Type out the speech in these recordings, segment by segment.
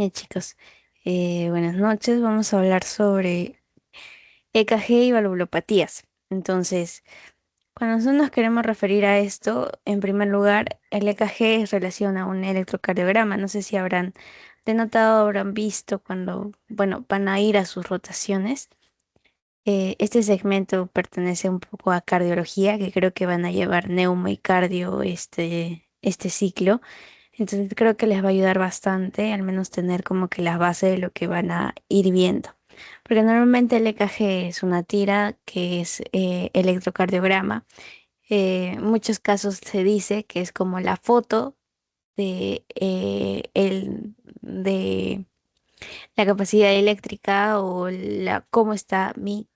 Chicos, buenas noches. Vamos a hablar sobre EKG y valvulopatías. Entonces, cuando nosotros nos queremos referir a esto, en primer lugar, el EKG es relación a un electrocardiograma. No sé si habrán denotado, habrán visto cuando, bueno, van a ir a sus rotaciones. Este segmento pertenece un poco a cardiología, que creo que van a llevar neumo y cardio este ciclo. Entonces creo que les va a ayudar bastante, al menos tener como que la base de lo que van a ir viendo. Porque normalmente el EKG es una tira que es electrocardiograma. En muchos casos se dice que es como la foto de la capacidad eléctrica o cómo está mi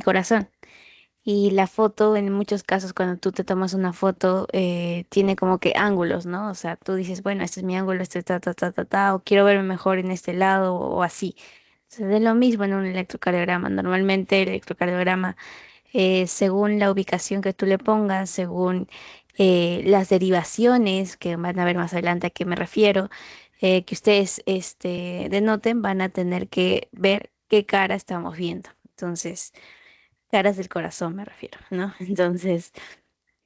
corazón. Y la foto, en muchos casos, cuando tú te tomas una foto, tiene como que ángulos, ¿no? O sea, tú dices, bueno, este es mi ángulo, este o quiero verme mejor en este lado, o así. Entonces, es lo mismo en un electrocardiograma. Normalmente el electrocardiograma, según la ubicación que tú le pongas, según las derivaciones que van a ver más adelante a qué me refiero, que ustedes denoten, van a tener que ver qué cara estamos viendo. Entonces, caras del corazón me refiero, ¿no? Entonces,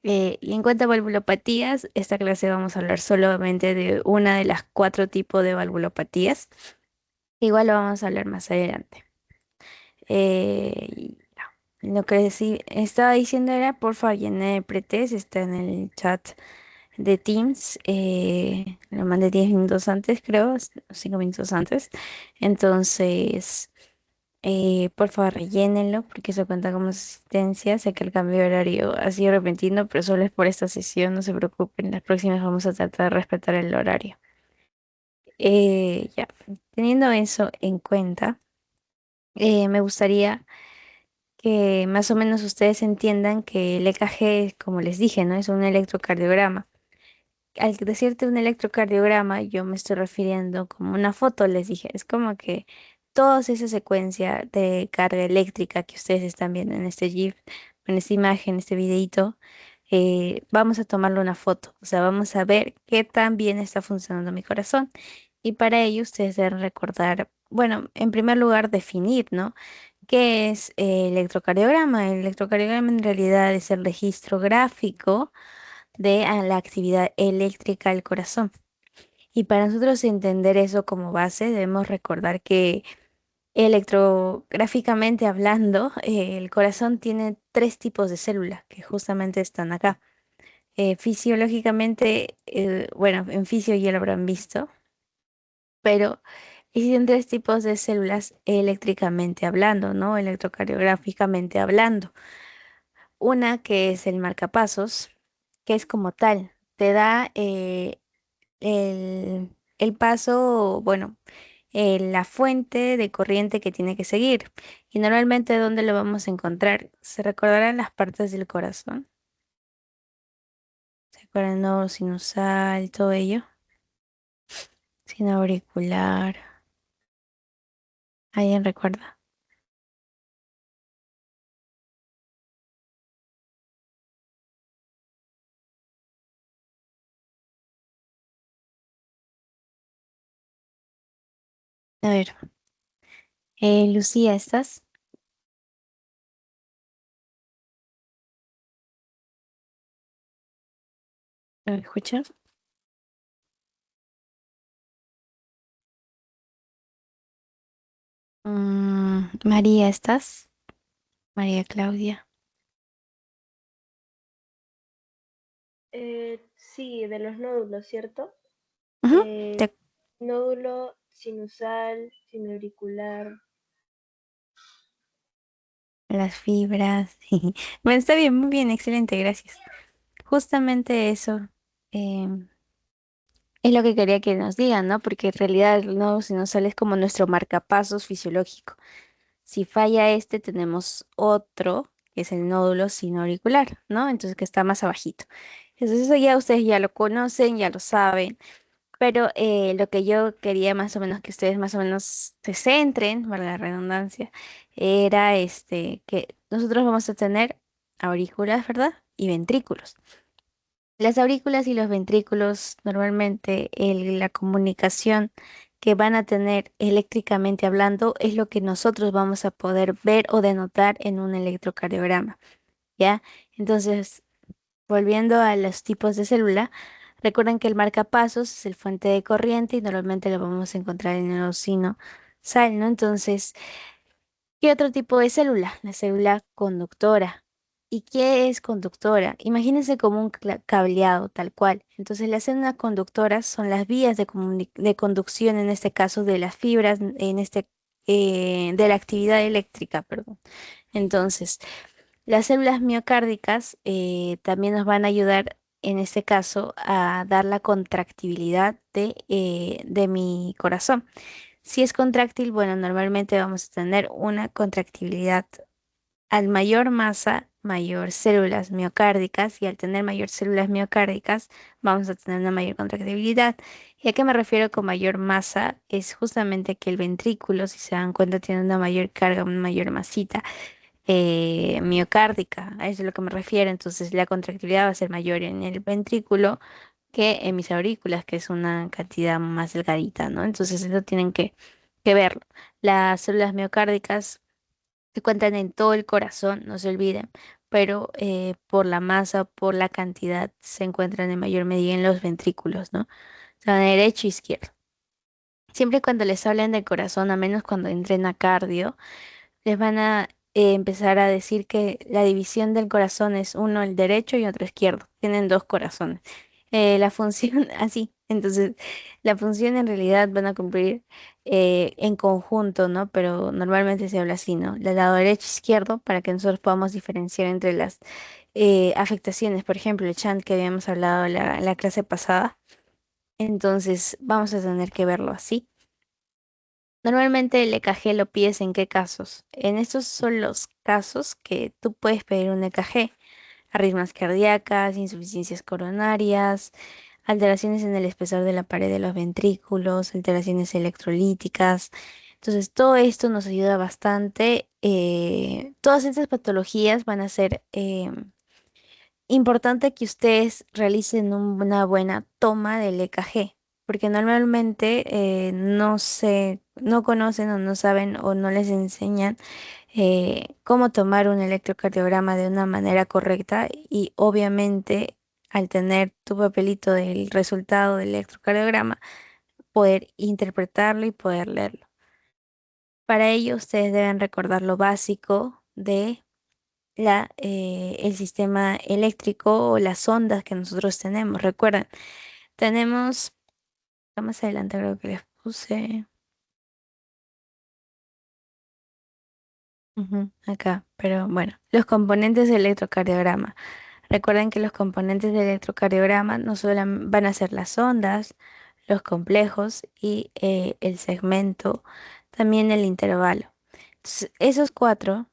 y en cuanto a valvulopatías, esta clase vamos a hablar solamente de una de las cuatro tipos de valvulopatías. Igual lo vamos a hablar más adelante. Y ya. Lo que sí estaba diciendo era, porfa, llené el pretest, está en el chat de Teams. Lo mandé 10 minutos antes, creo, 5 minutos antes. Entonces... por favor, rellénenlo porque eso cuenta como asistencia. Sé que el cambio de horario ha sido repentino, pero solo es por esta sesión, no se preocupen. Las próximas vamos a tratar de respetar el horario. Ya, teniendo eso en cuenta, me gustaría que más o menos ustedes entiendan que el EKG, como les dije, ¿no? Es un electrocardiograma. Al decirte un electrocardiograma, yo me estoy refiriendo como una foto, les dije. Es como que toda esa secuencia de carga eléctrica que ustedes están viendo en este GIF, en esta imagen, este videito, vamos a tomarle una foto. O sea, vamos a ver qué tan bien está funcionando mi corazón. Y para ello ustedes deben recordar, bueno, en primer lugar, definir, ¿no? ¿Qué es electrocardiograma? El electrocardiograma en realidad es el registro gráfico de la actividad eléctrica del corazón. Y para nosotros entender eso como base, debemos recordar que electrográficamente hablando, el corazón tiene tres tipos de células que justamente están acá. Fisiológicamente, bueno, en fisio ya lo habrán visto, pero existen tres tipos de células eléctricamente hablando, ¿no? Electrocardiográficamente hablando. Una que es el marcapasos, que es como tal, te da el paso, bueno, la fuente de corriente que tiene que seguir. Y normalmente, ¿dónde lo vamos a encontrar? ¿Se recordarán las partes del corazón? ¿Se acuerdan el nodo sinusal, todo ello? Sin auricular. ¿Alguien recuerda? A ver, Lucía, ¿estás? ¿Me escuchas? María, ¿estás? María Claudia. Sí, de los nódulos, ¿cierto? Ujú, Eh, nódulo sinusal, sinauricular. las fibras. Bueno, está bien, muy bien, excelente, gracias. Justamente eso es lo que quería que nos digan, ¿no? Porque en realidad el nodo sinusal es como nuestro marcapasos fisiológico. Si falla este, tenemos otro, que es el nódulo sinoauricular, ¿no? Entonces que está más abajito. Entonces eso ya ustedes ya lo conocen, ya lo saben. Pero lo que yo quería más o menos que ustedes más o menos se centren, valga la redundancia, era que nosotros vamos a tener aurículas, ¿verdad? Y ventrículos. Las aurículas y los ventrículos, normalmente la comunicación que van a tener eléctricamente hablando es lo que nosotros vamos a poder ver o denotar en un electrocardiograma, ¿ya? Entonces, volviendo a los tipos de célula, recuerden que el marcapasos es el fuente de corriente y normalmente lo vamos a encontrar en el sino sal, ¿no? Entonces, ¿qué otro tipo de célula? La célula conductora. ¿Y qué es conductora? Imagínense como un cableado, tal cual. Entonces, las células conductoras son las vías de, de conducción, en este caso, de las fibras, de la actividad eléctrica, perdón. Entonces, las células miocárdicas también nos van a ayudar, en este caso, a dar la contractibilidad de mi corazón. Si es contráctil, bueno, normalmente vamos a tener una contractibilidad. Al mayor masa, mayor células miocárdicas, y al tener mayor células miocárdicas, vamos a tener una mayor contractibilidad. ¿Y a qué me refiero con mayor masa? Es justamente que el ventrículo, si se dan cuenta, tiene una mayor carga, una mayor masita miocárdica. A eso es lo que me refiero. Entonces, la contractibilidad va a ser mayor en el ventrículo que en mis aurículas, que es una cantidad más delgadita, ¿no? Entonces, eso tienen que verlo. Las células miocárdicas se encuentran en todo el corazón, no se olviden, pero por la masa, por la cantidad, se encuentran en mayor medida en los ventrículos, ¿no? O sea, derecho e izquierdo. Siempre cuando les hablen del corazón, a menos cuando entren a cardio, les van a empezar a decir que la división del corazón es uno el derecho y otro izquierdo. Tienen dos corazones. La función, así. Entonces, la función en realidad van a cumplir en conjunto, ¿no? Pero normalmente se habla así, ¿no? Del lado derecho e izquierdo para que nosotros podamos diferenciar entre las afectaciones. Por ejemplo, el chant que habíamos hablado en la clase pasada. Entonces, vamos a tener que verlo así. Normalmente el EKG lo pides en qué casos. En estos son los casos que tú puedes pedir un EKG. Arritmias cardíacas, insuficiencias coronarias, alteraciones en el espesor de la pared de los ventrículos, alteraciones electrolíticas. Entonces, todo esto nos ayuda bastante. Todas estas patologías van a ser importante que ustedes realicen una buena toma del EKG, porque normalmente no conocen o no saben o no les enseñan cómo tomar un electrocardiograma de una manera correcta y obviamente al tener tu papelito del resultado del electrocardiograma, poder interpretarlo y poder leerlo. Para ello, ustedes deben recordar lo básico de el sistema eléctrico o las ondas que nosotros tenemos. Recuerden, tenemos, más adelante creo que les puse acá, pero bueno, los componentes del electrocardiograma. Recuerden que los componentes del electrocardiograma no solo van a ser las ondas, los complejos y el segmento, también el intervalo. Entonces, esos cuatro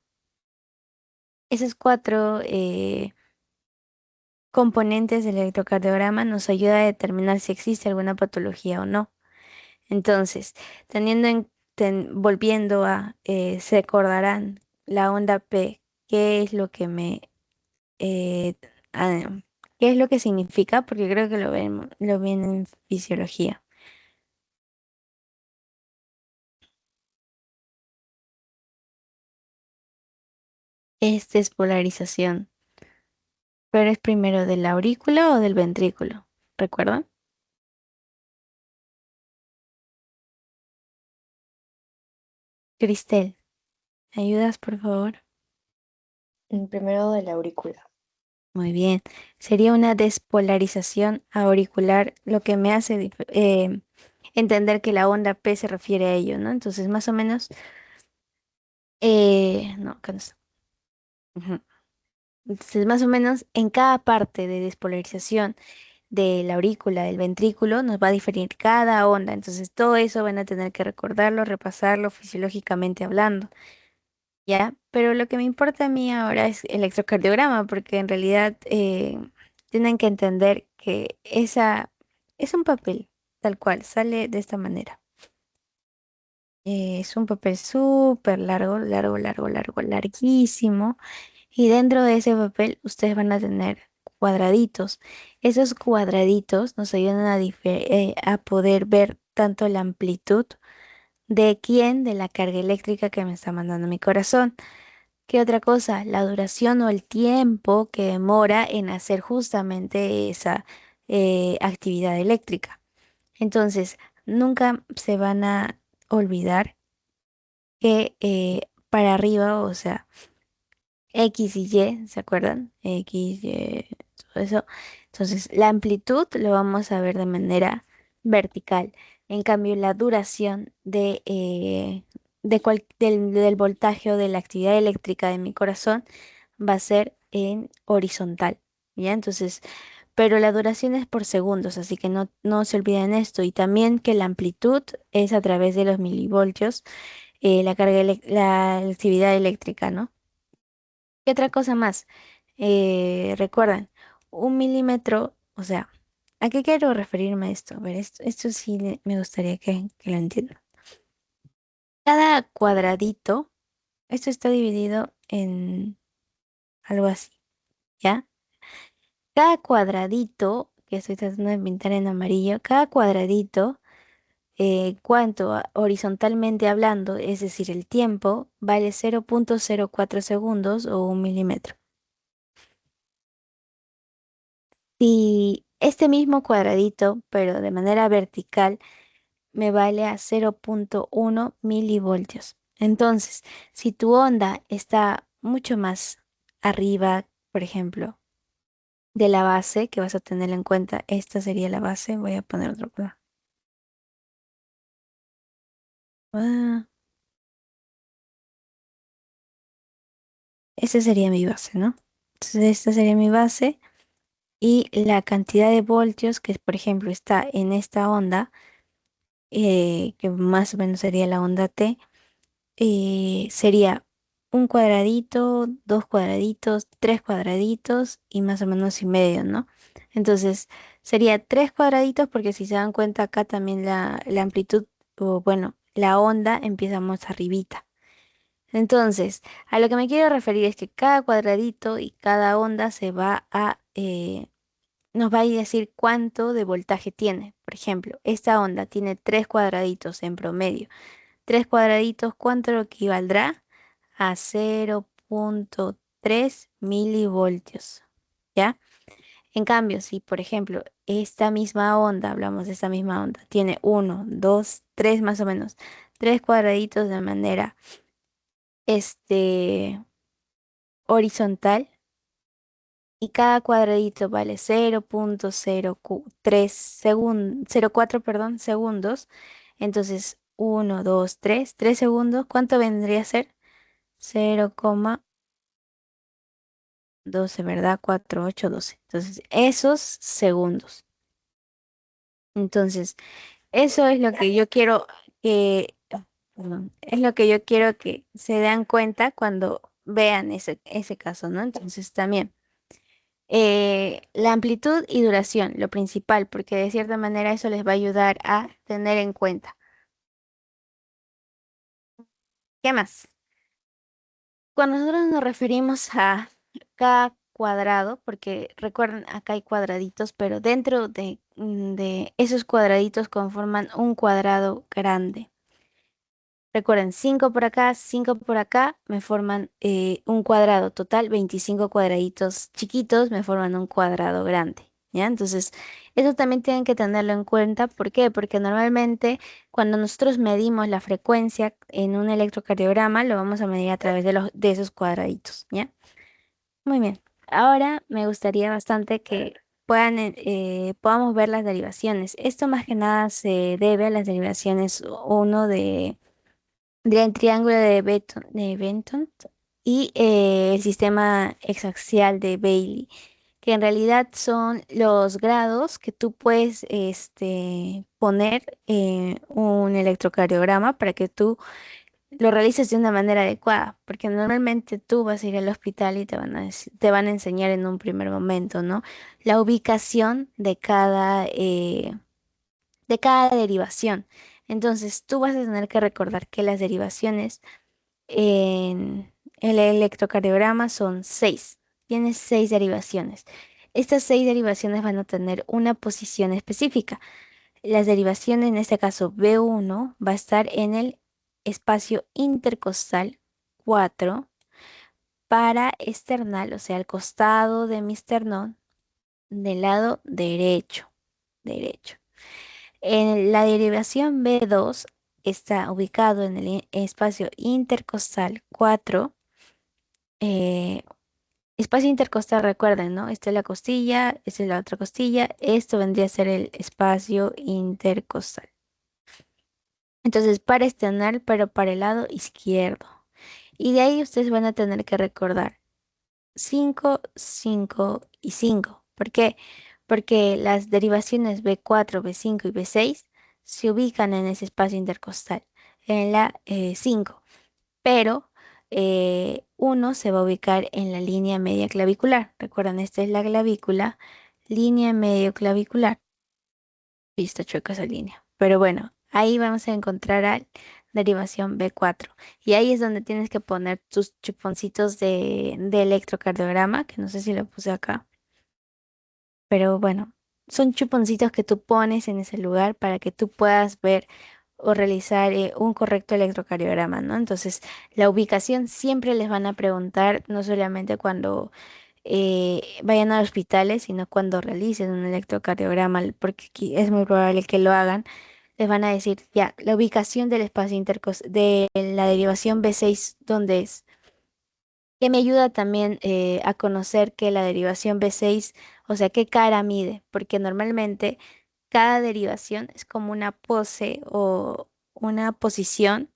componentes del electrocardiograma nos ayuda a determinar si existe alguna patología o no. Entonces, volviendo se acordarán la onda P, ¿qué es lo que eh, ah, qué es lo que significa? Porque creo que lo ven en fisiología. Es despolarización, pero es primero del aurículo o del ventrículo, ¿recuerdan? Cristel, ¿me ayudas, por favor? Primero de la aurícula. Muy bien. Sería una despolarización auricular, lo que me hace entender que la onda P se refiere a ello, ¿no? Entonces, más o menos, no, acá no está. Ujú. Entonces, más o menos, en cada parte de despolarización de la aurícula, del ventrículo, nos va a diferir cada onda. Entonces, todo eso van a tener que recordarlo, repasarlo fisiológicamente hablando. ¿Ya? Pero lo que me importa a mí ahora es el electrocardiograma, porque en realidad tienen que entender que esa es un papel, tal cual, sale de esta manera. Es un papel súper largo, largo, largo, largo, larguísimo. Y dentro de ese papel ustedes van a tener cuadraditos. Esos cuadraditos nos ayudan a poder ver tanto la amplitud de de la carga eléctrica que me está mandando mi corazón. ¿Qué otra cosa? La duración o el tiempo que demora en hacer justamente esa actividad eléctrica. Entonces, nunca se van a olvidar que para arriba, o sea, X y Y, ¿se acuerdan? X, Y, todo eso. Entonces, la amplitud lo vamos a ver de manera vertical. En cambio, la duración del voltaje o de la actividad eléctrica de mi corazón va a ser en horizontal. ¿Ya? Entonces, pero la duración es por segundos, así que no se olviden esto. Y también que la amplitud es a través de los milivoltios, la actividad eléctrica, ¿no? ¿Qué otra cosa más? Recuerdan, 1 milímetro, o sea, ¿a qué quiero referirme esto? A ver, esto sí me gustaría que lo entiendan. Cada cuadradito, esto está dividido en algo así, ¿ya? Cada cuadradito, que estoy tratando de pintar en amarillo, cada cuadradito, horizontalmente hablando, es decir, el tiempo, vale 0,04 segundos o 1 milímetro. Si este mismo cuadradito, pero de manera vertical, me vale a 0,1 milivoltios. Entonces, si tu onda está mucho más arriba, por ejemplo, de la base, que vas a tener en cuenta, esta sería la base, voy a poner otro color. Ah, esa sería mi base, ¿no? Entonces, esta sería mi base y la cantidad de voltios que, por ejemplo, está en esta onda, que más o menos sería la onda T, sería un cuadradito, dos cuadraditos, tres cuadraditos y más o menos y medio, ¿no? Entonces sería tres cuadraditos porque si se dan cuenta acá también la amplitud, o bueno, la onda empieza más arribita. Entonces, a lo que me quiero referir es que cada cuadradito y cada onda nos va a decir cuánto de voltaje tiene. Por ejemplo, esta onda tiene tres cuadraditos en promedio. Tres cuadraditos, ¿cuánto lo equivaldrá? A 0,3 milivoltios. ¿Ya? En cambio, si por ejemplo esta misma onda, hablamos de esta misma onda, tiene uno, dos, tres más o menos, tres cuadraditos de manera este, horizontal y cada cuadradito vale 0,04, perdón, segundos, entonces uno, 2, 3, 3 segundos, ¿cuánto vendría a ser? 0,12, ¿verdad? 4, 8, 12. Entonces, esos segundos. Entonces, eso es lo que yo quiero perdón, es lo que yo quiero que se den cuenta cuando vean ese caso, ¿no? Entonces, también la amplitud y duración, lo principal, porque de cierta manera eso les va a ayudar a tener en cuenta. ¿Qué más? Cuando nosotros nos referimos a cada cuadrado, porque recuerden, acá hay cuadraditos, pero dentro de esos cuadraditos conforman un cuadrado grande. Recuerden, 5 por acá, 5 por acá, me forman un cuadrado total, 25 cuadraditos chiquitos me forman un cuadrado grande, ¿ya? Entonces, eso también tienen que tenerlo en cuenta. ¿Por qué? Porque normalmente cuando nosotros medimos la frecuencia en un electrocardiograma, lo vamos a medir a través de esos cuadraditos, ¿ya? Muy bien. Ahora me gustaría bastante que podamos ver las derivaciones. Esto más que nada se debe a las derivaciones uno del triángulo de Benton y el sistema hexaxial de Bailey, que en realidad son los grados que tú puedes poner en un electrocardiograma para que tú lo realices de una manera adecuada, porque normalmente tú vas a ir al hospital y te van a enseñar en un primer momento, ¿no? La ubicación de cada derivación. Entonces, tú vas a tener que recordar que las derivaciones en el electrocardiograma son seis. Tienes seis derivaciones. Estas 6 derivaciones van a tener una posición específica. Las derivaciones, en este caso B1, va a estar en el espacio intercostal 4 para esternal, o sea, al costado de mi esternón del lado derecho. Derecho. En la derivación B2 está ubicado en el espacio intercostal 4. eh, Espacio intercostal, recuerden, ¿no? Esta es la costilla, esta es la otra costilla. Esto vendría a ser el espacio intercostal. Entonces, para esternal, pero para el lado izquierdo. Y de ahí ustedes van a tener que recordar 5, 5 y 5. ¿Por qué? Porque las derivaciones B4, B5 y B6 se ubican en ese espacio intercostal, en la 5. Pero uno se va a ubicar en la línea media clavicular. Recuerden, esta es la clavícula, línea medio clavicular. Listo, chueco esa línea. Pero bueno, ahí vamos a encontrar a derivación B4. Y ahí es donde tienes que poner tus chuponcitos de electrocardiograma, que no sé si lo puse acá. Pero bueno, son chuponcitos que tú pones en ese lugar para que tú puedas ver o realizar un correcto electrocardiograma, ¿no? Entonces, la ubicación siempre les van a preguntar, no solamente cuando vayan a hospitales, sino cuando realicen un electrocardiograma, porque aquí es muy probable que lo hagan. Les van a decir, ya, la ubicación del espacio de la derivación B6, ¿dónde es? Que me ayuda también a conocer que la derivación B6, o sea, qué cara mide, porque normalmente cada derivación es como una pose o una posición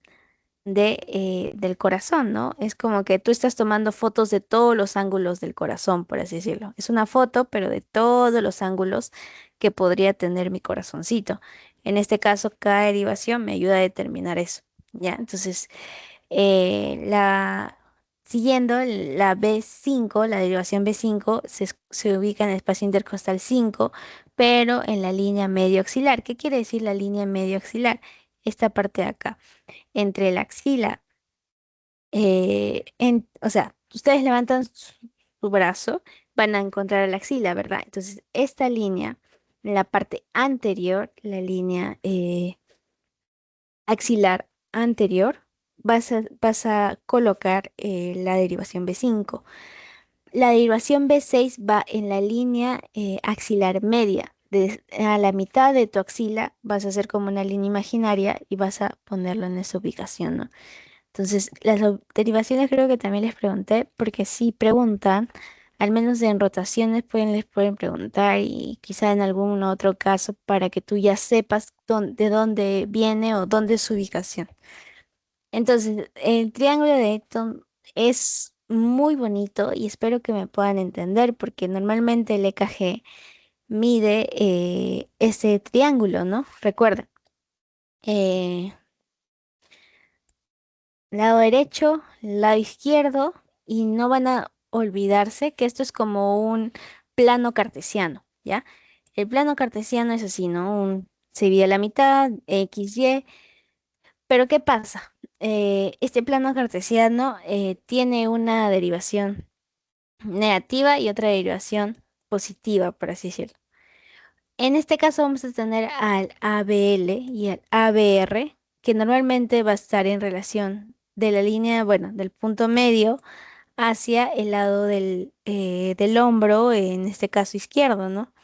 del corazón, ¿no? Es como que tú estás tomando fotos de todos los ángulos del corazón, por así decirlo. Es una foto, pero de todos los ángulos que podría tener mi corazoncito. En este caso, cada derivación me ayuda a determinar eso, ¿ya? Entonces, siguiendo la B5, la derivación B5 se ubica en el espacio intercostal 5, pero en la línea medio axilar. ¿Qué quiere decir la línea medio axilar? Esta parte de acá, entre la axila, o sea, ustedes levantan su brazo, van a encontrar la axila, ¿verdad? Entonces, esta línea, en la parte anterior, la línea axilar anterior, vas a colocar la derivación B5. La derivación B6 va en la línea axilar media. A la mitad de tu axila vas a hacer como una línea imaginaria y vas a ponerlo en esa ubicación, ¿no? Entonces, las derivaciones creo que también les pregunté, porque si preguntan, al menos en rotaciones les pueden preguntar y quizá en algún otro caso para que tú ya sepas de dónde viene o dónde es su ubicación. Entonces, el triángulo de Eton es muy bonito y espero que me puedan entender porque normalmente el EKG mide ese triángulo, ¿no? Recuerden, eh, lado derecho, lado izquierdo y no van a olvidarse que esto es como un plano cartesiano, ¿ya? El plano cartesiano es así, ¿no? Se divide a la mitad, X, Y. Pero ¿qué pasa? Este plano cartesiano tiene una derivación negativa y otra derivación positiva, por así decirlo. En este caso vamos a tener al ABL y al ABR, que normalmente va a estar en relación de la línea, bueno, del punto medio hacia el lado del hombro, en este caso izquierdo, ¿no?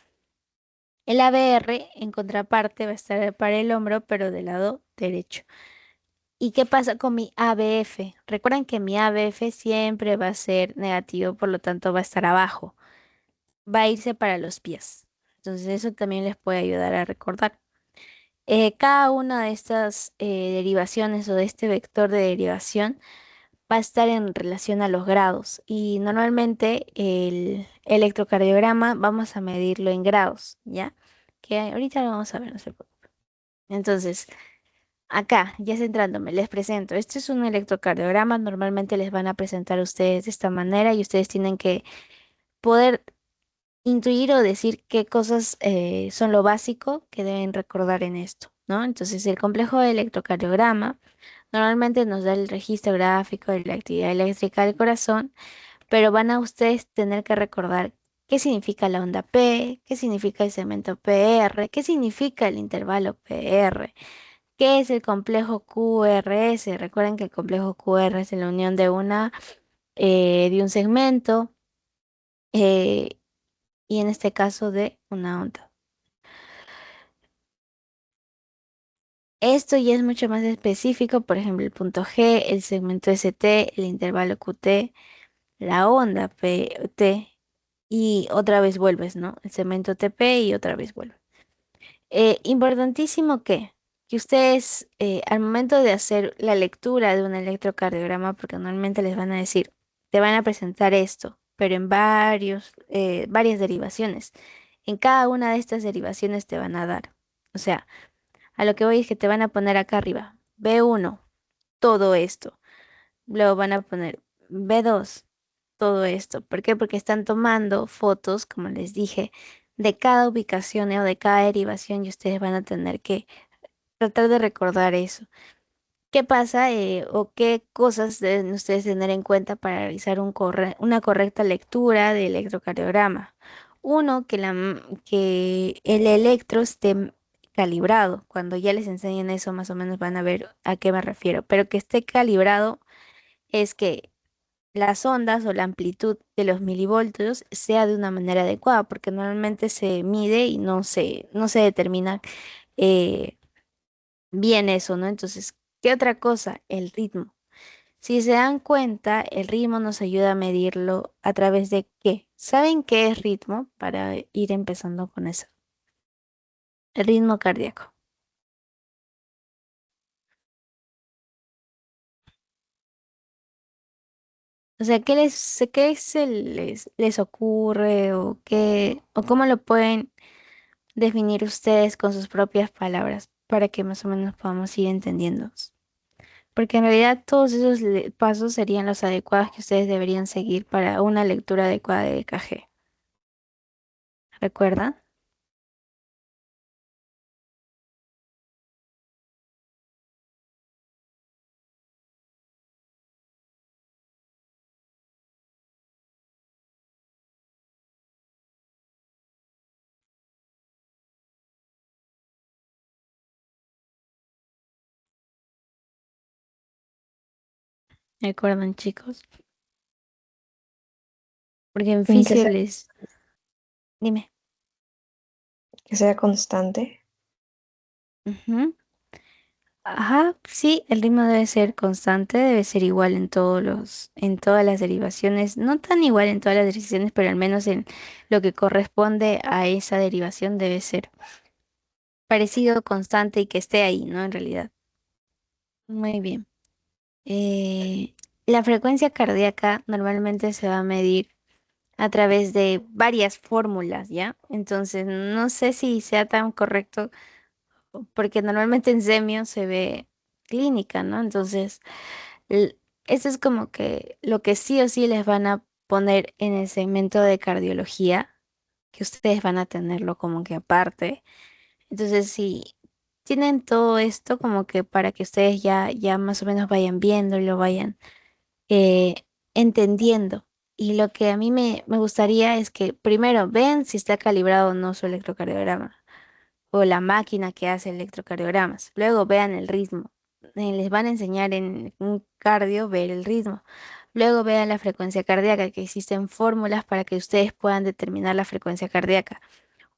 El ABR, en contraparte, va a estar para el hombro, pero del lado derecho. ¿Y qué pasa con mi ABF? Recuerden que mi ABF siempre va a ser negativo, por lo tanto va a estar abajo, va a irse para los pies. Entonces eso también les puede ayudar a recordar. Cada una de estas derivaciones o de este vector de derivación va a estar en relación a los grados y normalmente el electrocardiograma vamos a medirlo en grados, ¿ya? Que ahorita lo vamos a ver, no se preocupen. Entonces, acá, ya centrándome, les presento. Este es un electrocardiograma. Normalmente les van a presentar a ustedes de esta manera y ustedes tienen que poder intuir o decir qué cosas son lo básico que deben recordar en esto, ¿no? Entonces, el complejo de electrocardiograma normalmente nos da el registro gráfico de la actividad eléctrica del corazón, pero van a ustedes tener que recordar qué significa la onda P, qué significa el segmento PR, qué significa el intervalo PR, qué es el complejo QRS. Recuerden que el complejo QR es la unión de de un segmento eh, y en este caso de una onda. Esto ya es mucho más específico, por ejemplo, el punto G, el segmento ST, el intervalo QT, la onda PT y otra vez vuelves, ¿no? El segmento TP y otra vez vuelves. Importantísimo que ustedes al momento de hacer la lectura de un electrocardiograma, porque normalmente les van a decir, te van a presentar esto, pero en varias derivaciones. En cada una de estas derivaciones te van a dar. O sea, a lo que voy es que te van a poner acá arriba, B1, todo esto. Luego van a poner B2, todo esto. ¿Por qué? Porque están tomando fotos, como les dije, de cada ubicación o de cada derivación y ustedes van a tener que tratar de recordar eso. ¿Qué pasa o qué cosas deben ustedes tener en cuenta para realizar una correcta lectura de electrocardiograma? Uno, que el electro esté calibrado. Cuando ya les enseñen eso, más o menos van a ver a qué me refiero. Pero que esté calibrado es que las ondas o la amplitud de los milivoltios sea de una manera adecuada, porque normalmente se mide y no se determina eh, bien eso, ¿no? Entonces, ¿qué otra cosa? El ritmo. Si se dan cuenta, el ritmo nos ayuda a medirlo a través de qué. ¿Saben qué es ritmo? Para ir empezando con eso. El ritmo cardíaco. O sea, les ocurre o cómo lo pueden definir ustedes con sus propias palabras para que más o menos podamos ir entendiendo? Porque en realidad todos esos pasos serían los adecuados que ustedes deberían seguir para una lectura adecuada de EKG. ¿Recuerdan? ¿Recuerdan, chicos? Porque en Mm, Que fisio sea, les... Dime. que sea constante. Ujú. Ajá, sí, el ritmo debe ser constante, debe ser igual en todas las derivaciones, no tan igual en todas las derivaciones, pero al menos en lo que corresponde a esa derivación debe ser parecido, constante y que esté ahí, ¿no? En realidad. Muy bien. Eh, la frecuencia cardíaca normalmente se va a medir a través de varias fórmulas, ¿ya? Entonces, no sé si sea tan correcto porque normalmente en semio se ve clínica, ¿no? Entonces, eso es como que lo que sí o sí les van a poner en el segmento de cardiología, que ustedes van a tenerlo como que aparte. Entonces, si tienen todo esto como que para que ustedes ya más o menos vayan viendo y lo vayan eh, entendiendo. Y lo que a mí me gustaría es que primero vean si está calibrado o no su electrocardiograma o la máquina que hace electrocardiogramas. Luego vean el ritmo. Les van a enseñar en un cardio ver el ritmo. Luego vean la frecuencia cardíaca, que existen fórmulas para que ustedes puedan determinar la frecuencia cardíaca.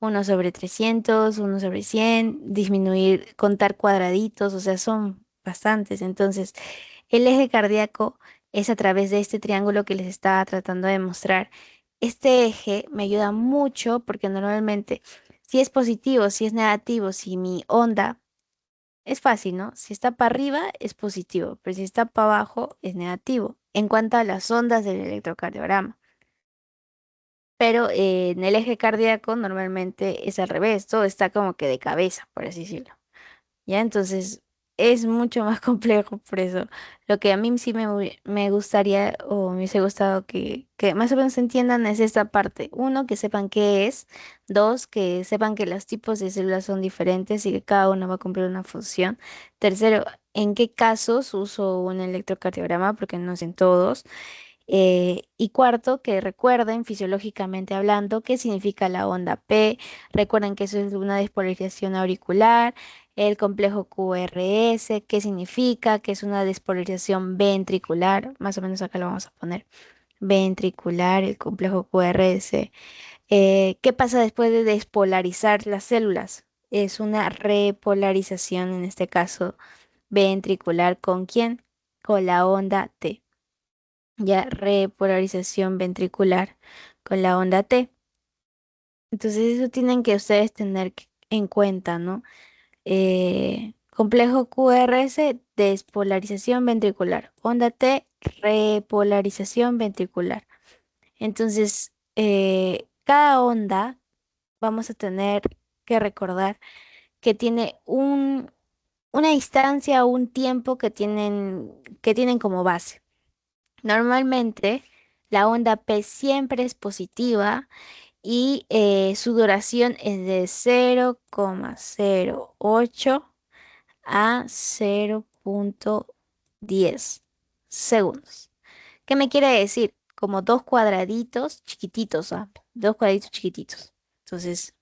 1/300, 1/100, disminuir, contar cuadraditos, o sea, son bastantes. Entonces, el eje cardíaco es a través de este triángulo que les estaba tratando de mostrar. Este eje me ayuda mucho porque normalmente si es positivo, si es negativo, si mi onda es fácil, ¿no? Si está para arriba es positivo, pero si está para abajo es negativo en cuanto a las ondas del electrocardiograma. Pero en el eje cardíaco normalmente es al revés, todo está como que de cabeza, por así decirlo. ¿Ya? Entonces es mucho más complejo por eso. Lo que a mí sí me gustaría o me hubiese gustado que más o menos entiendan es esta parte. Uno, que sepan qué es. Dos, que sepan que los tipos de células son diferentes y que cada uno va a cumplir una función. Tercero, en qué casos uso un electrocardiograma, porque no es en todos. Y cuarto, que recuerden fisiológicamente hablando qué significa la onda P. Recuerden que eso es una despolarización auricular. El complejo QRS, qué significa, que es una despolarización ventricular. Más o menos acá lo vamos a poner. Ventricular, el complejo QRS. ¿Qué pasa después de despolarizar las células? Es una repolarización, en este caso ventricular. ¿Con quién? Con la onda T. Ya repolarización ventricular con la onda T. Entonces eso tienen que ustedes tener en cuenta, ¿no? Complejo QRS, despolarización ventricular. Onda T, repolarización ventricular. Entonces, cada onda vamos a tener que recordar que tiene una distancia o un tiempo que tienen como base. Normalmente, la onda P siempre es positiva y su duración es de 0,08 a 0,10 segundos. ¿Qué me quiere decir? Como dos cuadraditos chiquititos, ¿ah? Dos cuadraditos chiquititos. Entonces,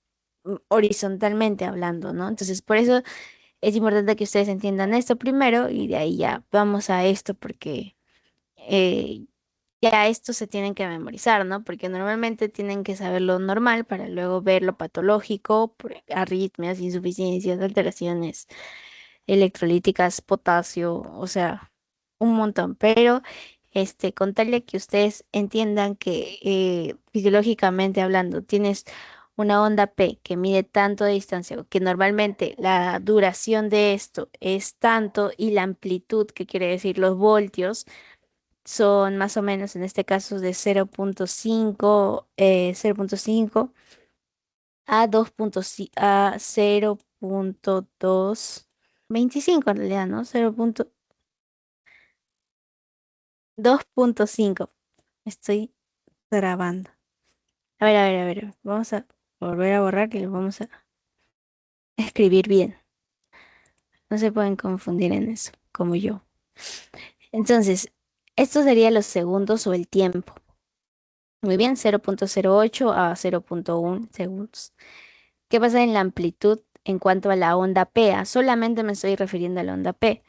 horizontalmente hablando, ¿no? Entonces, por eso es importante que ustedes entiendan esto primero y de ahí ya vamos a esto porque eh, ya esto se tienen que memorizar, ¿no? Porque normalmente tienen que saber lo normal para luego ver lo patológico, arritmias, insuficiencias, alteraciones electrolíticas, potasio, o sea, un montón. Pero con tal de que ustedes entiendan que fisiológicamente hablando, tienes una onda P que mide tanto de distancia, o que normalmente la duración de esto es tanto y la amplitud, que quiere decir los voltios, son más o menos en este caso de 0,5 a 0,225 en realidad, ¿no? 0,2.5. Estoy grabando. A ver, a ver, a ver. Vamos a volver a borrar y lo vamos a escribir bien. No se pueden confundir en eso, como yo. Entonces, esto sería los segundos o el tiempo. Muy bien, 0,08 a 0,1 segundos. ¿Qué pasa en la amplitud en cuanto a la onda P? Solamente me estoy refiriendo a la onda P.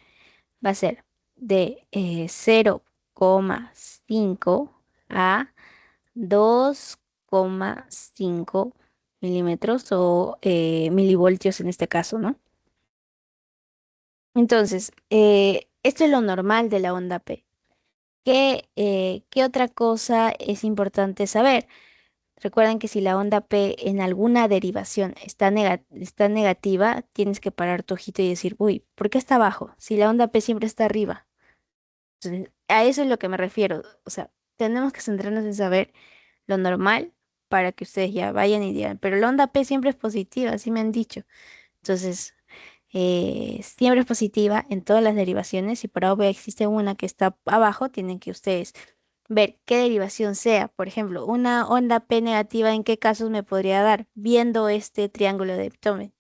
Va a ser de 0,5 a 2,5 milímetros o milivoltios en este caso, ¿no? Entonces, esto es lo normal de la onda P. ¿Qué otra cosa es importante saber? Recuerden que si la onda P en alguna derivación está negativa, tienes que parar tu ojito y decir, uy, ¿por qué está abajo? Si la onda P siempre está arriba. Entonces, a eso es lo que me refiero. O sea, tenemos que centrarnos en saber lo normal para que ustedes ya vayan y digan, pero la onda P siempre es positiva, así me han dicho. Entonces, siempre es positiva en todas las derivaciones. Si por ahora existe una que está abajo, tienen que ustedes ver qué derivación sea. Por ejemplo, una onda P negativa, ¿en qué casos me podría dar? Viendo este triángulo de abdomen.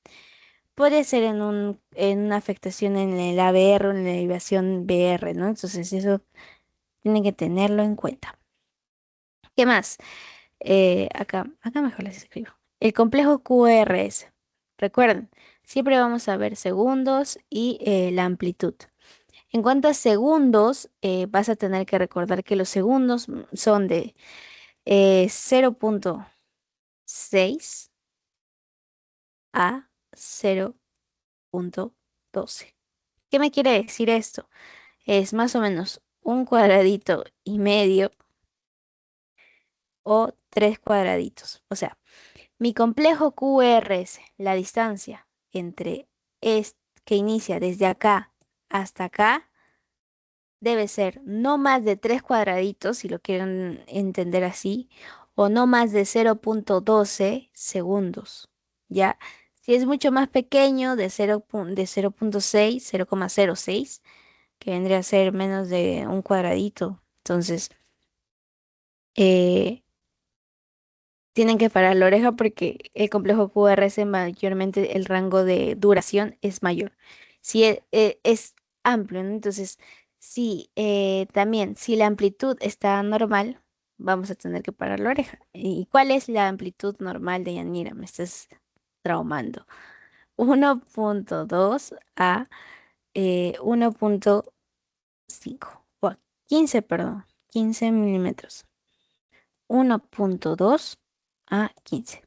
Puede ser en una afectación en el ABR o en la derivación BR, ¿no? Entonces eso tienen que tenerlo en cuenta. ¿Qué más? Acá mejor les escribo. El complejo QRS. Recuerden, siempre vamos a ver segundos y la amplitud. En cuanto a segundos, vas a tener que recordar que los segundos son de 0,6 a 0,12. ¿Qué me quiere decir esto? Es más o menos un cuadradito y medio o tres cuadraditos. O sea, mi complejo QRS, la distancia entre que inicia desde acá hasta acá, debe ser no más de 3 cuadraditos, si lo quieren entender así, o no más de 0,12 segundos. ¿Ya? Si es mucho más pequeño, de 0,6, 0,06, que vendría a ser menos de un cuadradito. Entonces, eh, tienen que parar la oreja porque el complejo QRS mayormente el rango de duración es mayor. Si es amplio, ¿no? Entonces, Sí, también, si la amplitud está normal, vamos a tener que parar la oreja. ¿Y cuál es la amplitud normal de Yanira? Me estás traumando. 1.2 a 1.5 o a 15, perdón, 15 milímetros. 1.2 a 15.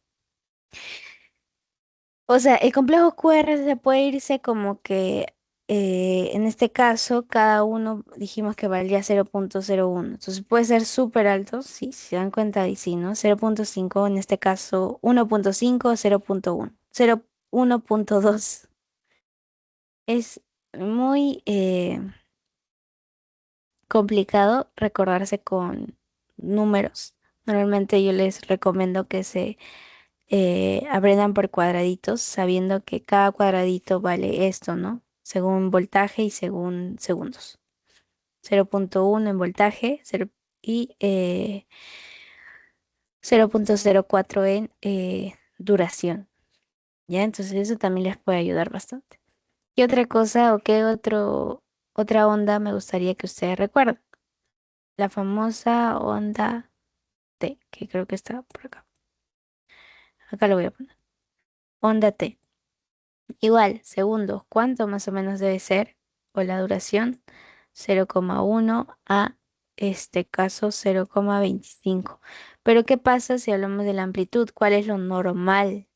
O sea, el complejo QR se puede irse como que en este caso cada uno dijimos que valía 0.01. Entonces puede ser súper alto, sí, si se dan cuenta y sí, ¿no? 0.5 en este caso 1.5, 0.1, 1.2. Es muy complicado recordarse con números. Normalmente yo les recomiendo que se aprendan por cuadraditos, sabiendo que cada cuadradito vale esto, ¿no? Según voltaje y según segundos. 0.1 en voltaje y 0.04 en duración, ¿ya? Entonces eso también les puede ayudar bastante. ¿Qué otra cosa o qué otra onda me gustaría que ustedes recuerden? La famosa onda T, que creo que está por acá. Acá lo voy a poner. Onda T. Igual, segundos, ¿cuánto más o menos debe ser? O la duración, 0,1 a este caso 0,25. Pero ¿qué pasa si hablamos de la amplitud? ¿Cuál es lo normal?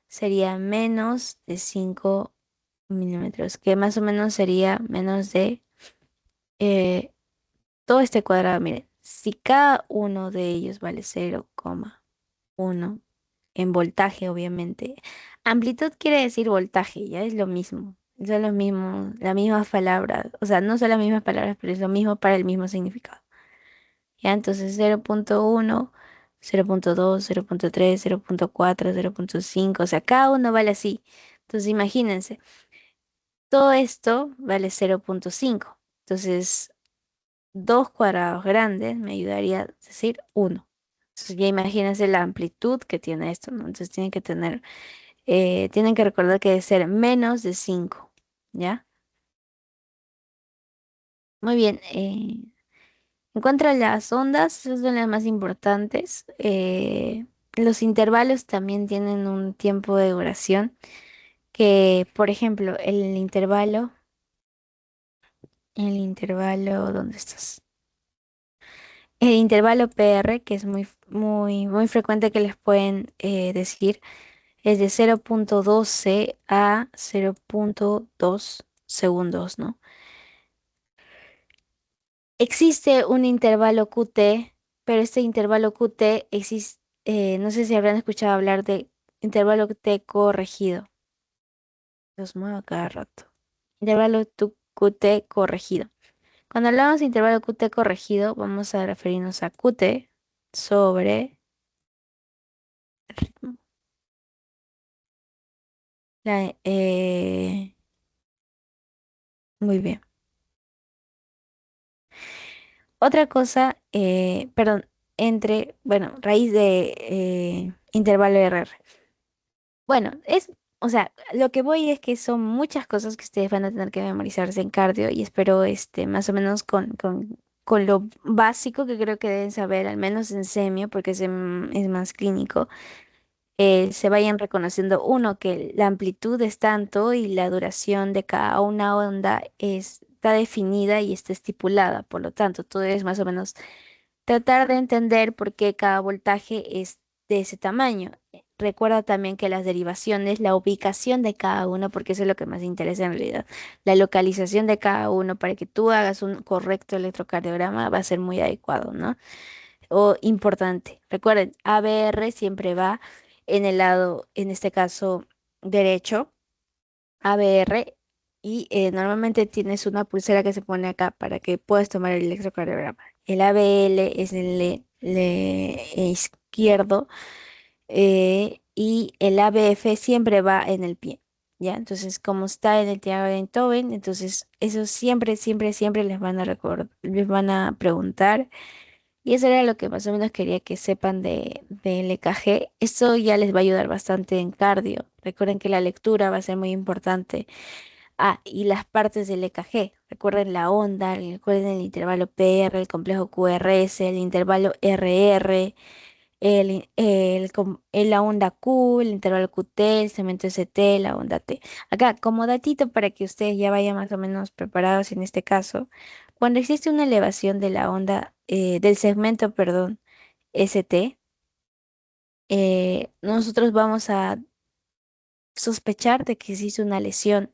Sería menos de 5 milímetros, que más o menos sería menos de eh, todo este cuadrado. Miren, si cada uno de ellos vale 0,1 en voltaje, obviamente. Amplitud quiere decir voltaje, ya es lo mismo. Son los mismos, las mismas palabras. O sea, no son las mismas palabras, pero es lo mismo para el mismo significado. Ya, entonces 0.1, 0.2, 0.3, 0.4, 0.5. O sea, cada uno vale así. Entonces, imagínense, todo esto vale 0.5. Entonces, dos cuadrados grandes me ayudaría a decir uno. Entonces, ya imagínense la amplitud que tiene esto, ¿no? Entonces, tienen que recordar que debe ser menos de 5, ¿ya? Muy bien. En cuanto a las ondas, esas son las más importantes. Los intervalos también tienen un tiempo de duración que, por ejemplo, ¿dónde estás? El intervalo PR, que es muy frecuente que les pueden decir, es de 0.12 a 0.2 segundos, ¿no? Existe un intervalo QT, pero este intervalo QT existe, no sé si habrán escuchado hablar de intervalo QT corregido. Los muevo a cada rato. QT corregido. Cuando hablamos de intervalo QT corregido, vamos a referirnos a QT sobre ritmo. Muy bien. Otra cosa, perdón, bueno, raíz de intervalo RR. Bueno, o sea, lo que voy es que son muchas cosas que ustedes van a tener que memorizarse en cardio y espero, más o menos con lo básico que creo que deben saber, al menos en semio, porque es más clínico, se vayan reconociendo, uno, que la amplitud es tanto y la duración de cada una onda está definida y está estipulada, por lo tanto, todo es más o menos tratar de entender por qué cada voltaje es de ese tamaño. Recuerda también que las derivaciones, la ubicación de cada uno, porque eso es lo que más interesa en realidad, la localización de cada uno para que tú hagas un correcto electrocardiograma va a ser muy adecuado, ¿no? O importante. Recuerden, ABR siempre va en el lado, en este caso, derecho, ABR, y normalmente tienes una pulsera que se pone acá para que puedas tomar el electrocardiograma. El ABL es izquierdo y el ABF siempre va en el pie. ¿Ya? Entonces, como está en el Thiago de Beethoven, entonces eso siempre, siempre, siempre les van a preguntar. Y eso era lo que más o menos quería que sepan del EKG. Esto ya les va a ayudar bastante en cardio. Recuerden que la lectura va a ser muy importante. Ah, y las partes del EKG. Recuerden la onda, recuerden el intervalo PR, el complejo QRS, el intervalo RR, la onda Q, el intervalo QT, el segmento ST, la onda T. Acá, como datito para que ustedes ya vayan más o menos preparados en este caso, cuando existe una elevación de la onda, del segmento, perdón, ST, nosotros vamos a sospechar de que existe una lesión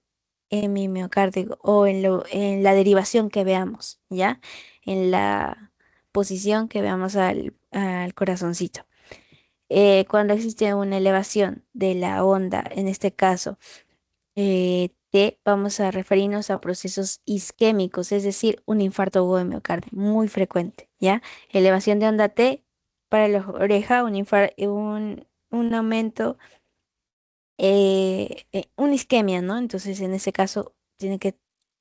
en mi miocardio o en la derivación que veamos, ¿ya? En la posición que veamos al corazoncito. Cuando existe una elevación de la onda, en este caso, T, vamos a referirnos a procesos isquémicos, es decir, un infarto agudo de miocardio, muy frecuente, ¿ya? Elevación de onda T para la oreja, un aumento, una isquemia, ¿no? Entonces, en ese caso, tiene que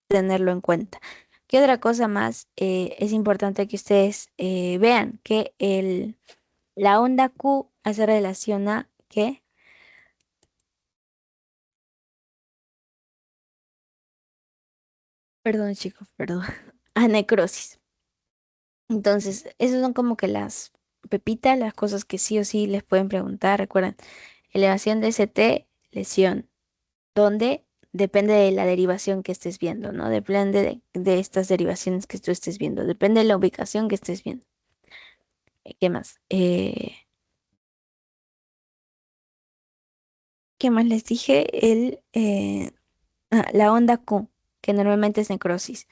tenerlo en cuenta. ¿Qué otra cosa más? Es importante que ustedes vean que la onda Q hace relación a ¿qué? Perdón, chicos, perdón. A necrosis. Entonces, esas son como que las pepitas, las cosas que sí o sí les pueden preguntar. Recuerden, elevación de ST, lesión. ¿Dónde? Depende de la derivación que estés viendo, ¿no? Depende de estas derivaciones que tú estés viendo. Depende de la ubicación que estés viendo. ¿Qué más? ¿Qué más les dije? La onda Q, que normalmente es necrosis.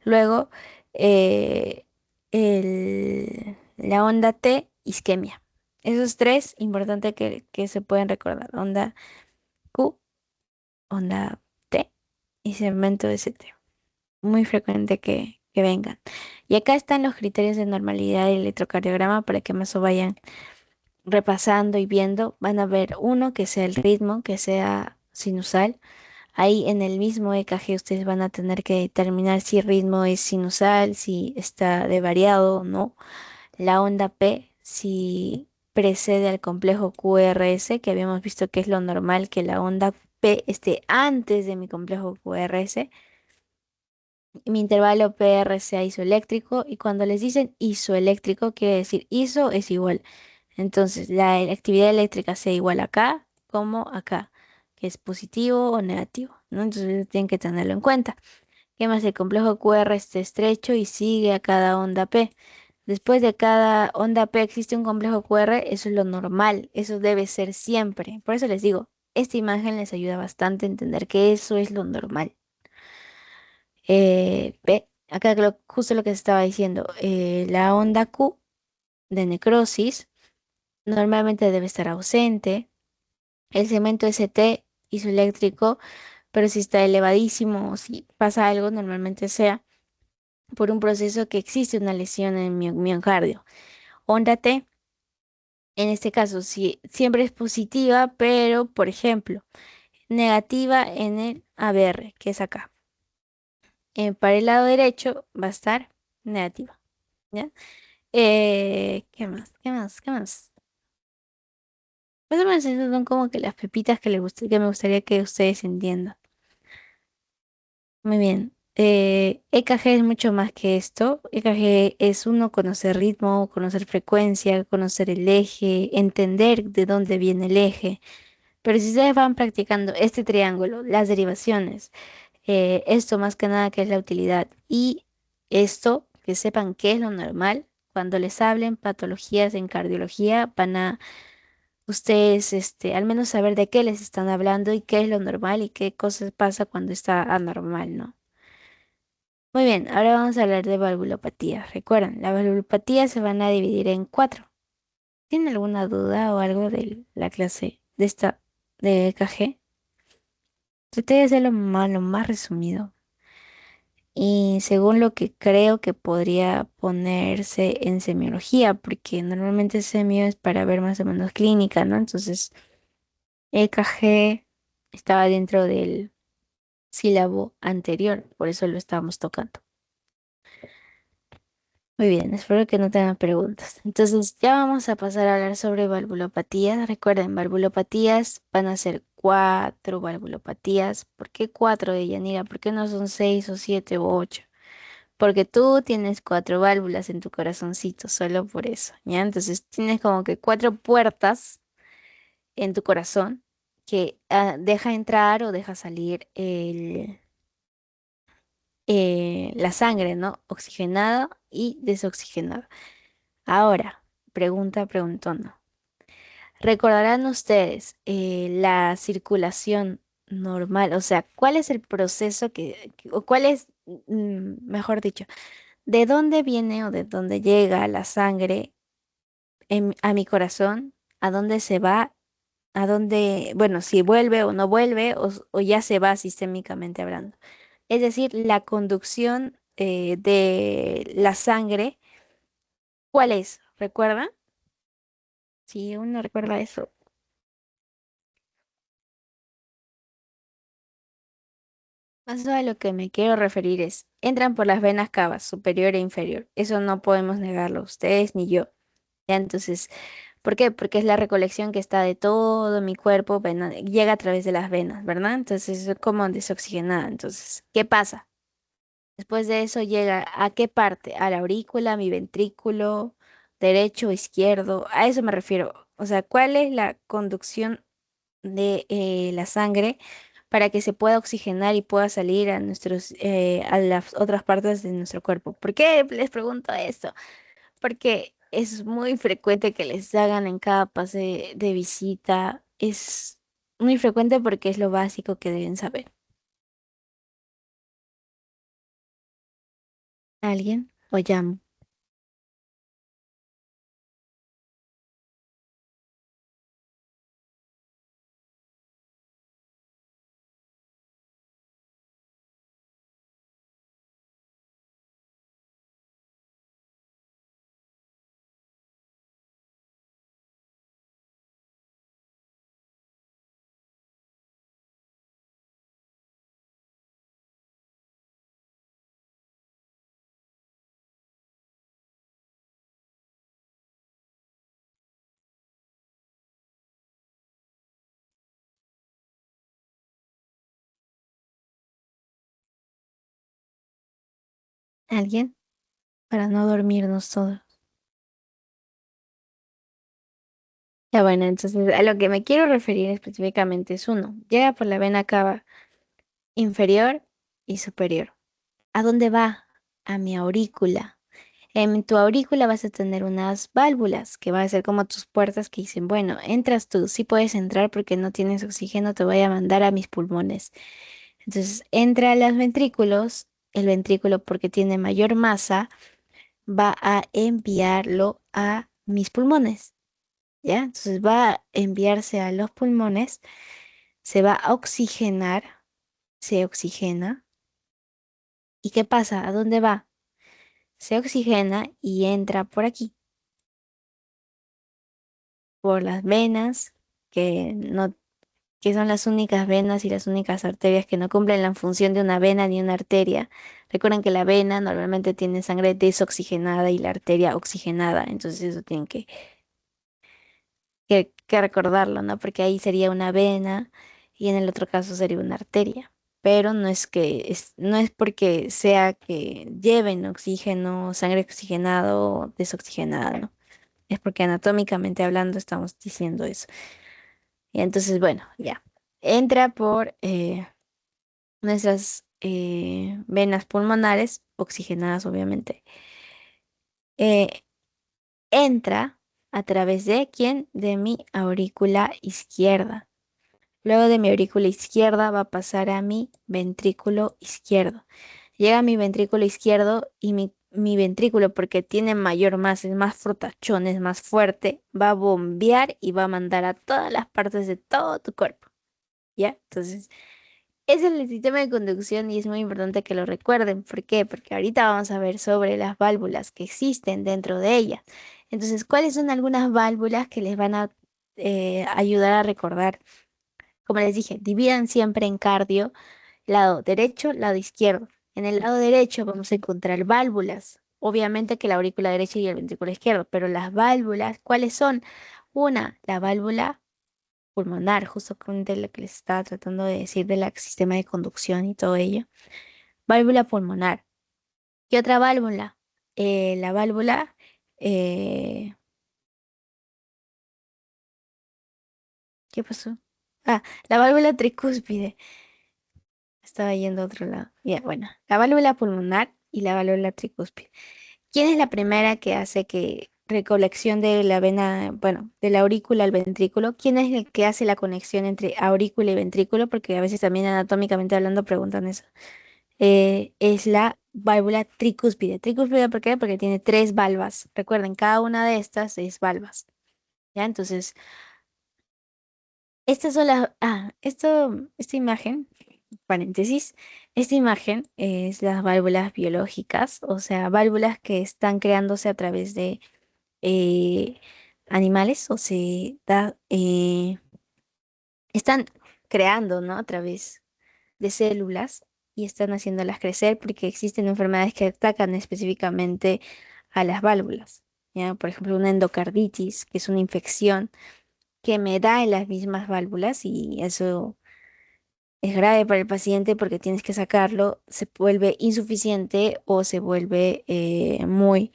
Luego, eh, la onda T, isquemia. Esos tres, importante que se pueden recordar. Onda Q, onda T y segmento ST. Muy frecuente que vengan. Y acá están los criterios de normalidad del electrocardiograma para que más o vayan repasando y viendo. Van a ver uno que sea el ritmo, que sea sinusal. Ahí en el mismo EKG ustedes van a tener que determinar si el ritmo es sinusal, si está de variado o no. La onda P, si precede al complejo QRS, que habíamos visto que es lo normal que la onda P esté antes de mi complejo QRS. Mi intervalo PR sea isoeléctrico y cuando les dicen isoeléctrico quiere decir iso es igual. Entonces la actividad eléctrica sea igual acá como acá, que es positivo o negativo, ¿no? Entonces tienen que tenerlo en cuenta. ¿Qué más? El complejo QR está estrecho y sigue a cada onda P. Después de cada onda P existe un complejo QR, eso es lo normal, eso debe ser siempre. Por eso les digo, esta imagen les ayuda bastante a entender que eso es lo normal. Acá justo lo que se estaba diciendo, la onda Q de necrosis normalmente debe estar ausente. El segmento ST isoeléctrico, pero si está elevadísimo o si pasa algo, normalmente sea por un proceso que existe una lesión en mi miocardio. Onda T, en este caso, sí, siempre es positiva, pero por ejemplo, negativa en el ABR, que es acá. Para el lado derecho va a estar negativa. ¿Ya? ¿Qué más? ¿Qué más? ¿Qué más? Más o menos esas son como que las pepitas que me gustaría que ustedes entiendan. Muy bien. EKG es mucho más que esto. EKG es uno conocer ritmo, conocer frecuencia, conocer el eje, entender de dónde viene el eje. Pero si ustedes van practicando este triángulo, las derivaciones, esto más que nada que es la utilidad y esto, que sepan qué es lo normal, cuando les hablen patologías en cardiología, van a ustedes, al menos saber de qué les están hablando y qué es lo normal y qué cosas pasa cuando está anormal, ¿no? Muy bien, ahora vamos a hablar de valvulopatía. Recuerden, la valvulopatía se van a dividir en cuatro. ¿Tienen alguna duda o algo de la clase de esta de EKG? Traté de hacerlo lo más resumido. Y según lo que creo que podría ponerse en semiología, porque normalmente semio es para ver más o menos clínica, ¿no? Entonces, EKG estaba dentro del sílabo anterior, por eso lo estábamos tocando. Muy bien, espero que no tengan preguntas. Entonces, ya vamos a pasar a hablar sobre valvulopatías. Recuerden, valvulopatías van a ser cuatro valvulopatías. ¿Por qué cuatro, Yanira? ¿Por qué no son seis o siete o ocho? Porque tú tienes cuatro válvulas en tu corazoncito, solo por eso, ¿ya? Entonces tienes como que cuatro puertas en tu corazón que deja entrar o deja salir la sangre, ¿no? Oxigenada y desoxigenada. Ahora, preguntona. ¿Recordarán ustedes la circulación normal? O sea, ¿cuál es el proceso o cuál es, mejor dicho, de dónde viene o de dónde llega la sangre a mi corazón? ¿A dónde se va? ¿A dónde, bueno, si vuelve o no vuelve o ya se va sistémicamente hablando? Es decir, la conducción de la sangre, ¿cuál es? ¿Recuerda? Si uno recuerda eso. Más a lo que me quiero referir es, entran por las venas cavas, superior e inferior. Eso no podemos negarlo, ustedes ni yo. Ya, entonces, ¿por qué? Porque es la recolección que está de todo mi cuerpo, llega a través de las venas, ¿verdad? Entonces es como desoxigenada. Entonces, ¿qué pasa? Después de eso llega ¿a qué parte? A la aurícula, a mi ventrículo, derecho, izquierdo. A eso me refiero. O sea, ¿cuál es la conducción de la sangre para que se pueda oxigenar y pueda salir a a las otras partes de nuestro cuerpo? ¿Por qué les pregunto esto? Porque es muy frecuente que les hagan en cada pase de visita. Es muy frecuente porque es lo básico que deben saber. ¿Alguien? O llamo. ¿Alguien? Para no dormirnos todos. Ya bueno, entonces a lo que me quiero referir específicamente es uno. Llega por la vena cava inferior y superior. ¿A dónde va? A mi aurícula. En tu aurícula vas a tener unas válvulas que van a ser como tus puertas que dicen, bueno, entras tú, sí puedes entrar porque no tienes oxígeno, te voy a mandar a mis pulmones. Entonces entra a los ventrículos, el ventrículo porque tiene mayor masa va a enviarlo a mis pulmones, ¿ya? Entonces va a enviarse a los pulmones, se va a oxigenar, se oxigena. ¿Y qué pasa? ¿A dónde va? Se oxigena y entra por aquí, por las venas, que no, que son las únicas venas y las únicas arterias que no cumplen la función de una vena ni una arteria. Recuerden que la vena normalmente tiene sangre desoxigenada y la arteria oxigenada, entonces eso tienen que recordarlo, ¿no? Porque ahí sería una vena y en el otro caso sería una arteria. Pero no es porque sea que lleven oxígeno, sangre oxigenado o desoxigenada, ¿no? Es porque anatómicamente hablando estamos diciendo eso. Y entonces, bueno, ya. Entra por nuestras venas pulmonares, oxigenadas obviamente. Eh, Entra a través de ¿quién? De mi aurícula izquierda. Luego de mi aurícula izquierda va a pasar a mi ventrículo izquierdo. Llega a mi ventrículo izquierdo y mi ventrículo, porque tiene mayor masa, es más frotachón, es más fuerte, va a bombear y va a mandar a todas las partes de todo tu cuerpo. ¿Ya? Entonces, ese es el sistema de conducción y es muy importante que lo recuerden. ¿Por qué? Porque ahorita vamos a ver sobre las válvulas que existen dentro de ella. Entonces, ¿cuáles son algunas válvulas que les van a ayudar a recordar? Como les dije, dividan siempre en cardio, lado derecho, lado izquierdo. En el lado derecho vamos a encontrar válvulas. Obviamente que la aurícula derecha y el ventrículo izquierdo, pero las válvulas, ¿cuáles son? Una, la válvula pulmonar, justamente lo que les estaba tratando de decir del sistema de conducción y todo ello. Válvula pulmonar. ¿Qué otra válvula? La válvula, eh, ¿qué pasó? Ah, la válvula tricúspide. Estaba yendo a otro lado. Ya, bueno, la válvula pulmonar y la válvula tricúspide. ¿Quién es la primera que hace que recolección de la vena, bueno, de la aurícula al ventrículo? ¿Quién es el que hace la conexión entre aurícula y ventrículo? Porque a veces también anatómicamente hablando preguntan eso. Es la válvula tricúspide. Tricúspide, ¿por qué? Porque tiene tres valvas. Recuerden, cada una de estas es valvas. ¿Ya? Entonces, estas son las... esta imagen, paréntesis, esta imagen es las válvulas biológicas, o sea, válvulas que están creándose a través de eh, animales, o se están creando, ¿no? A través de células y están haciéndolas crecer porque existen enfermedades que atacan específicamente a las válvulas. ¿Ya? Por ejemplo, una endocarditis, que es una infección que me da en las mismas válvulas y eso es grave para el paciente porque tienes que sacarlo, se vuelve insuficiente o se vuelve muy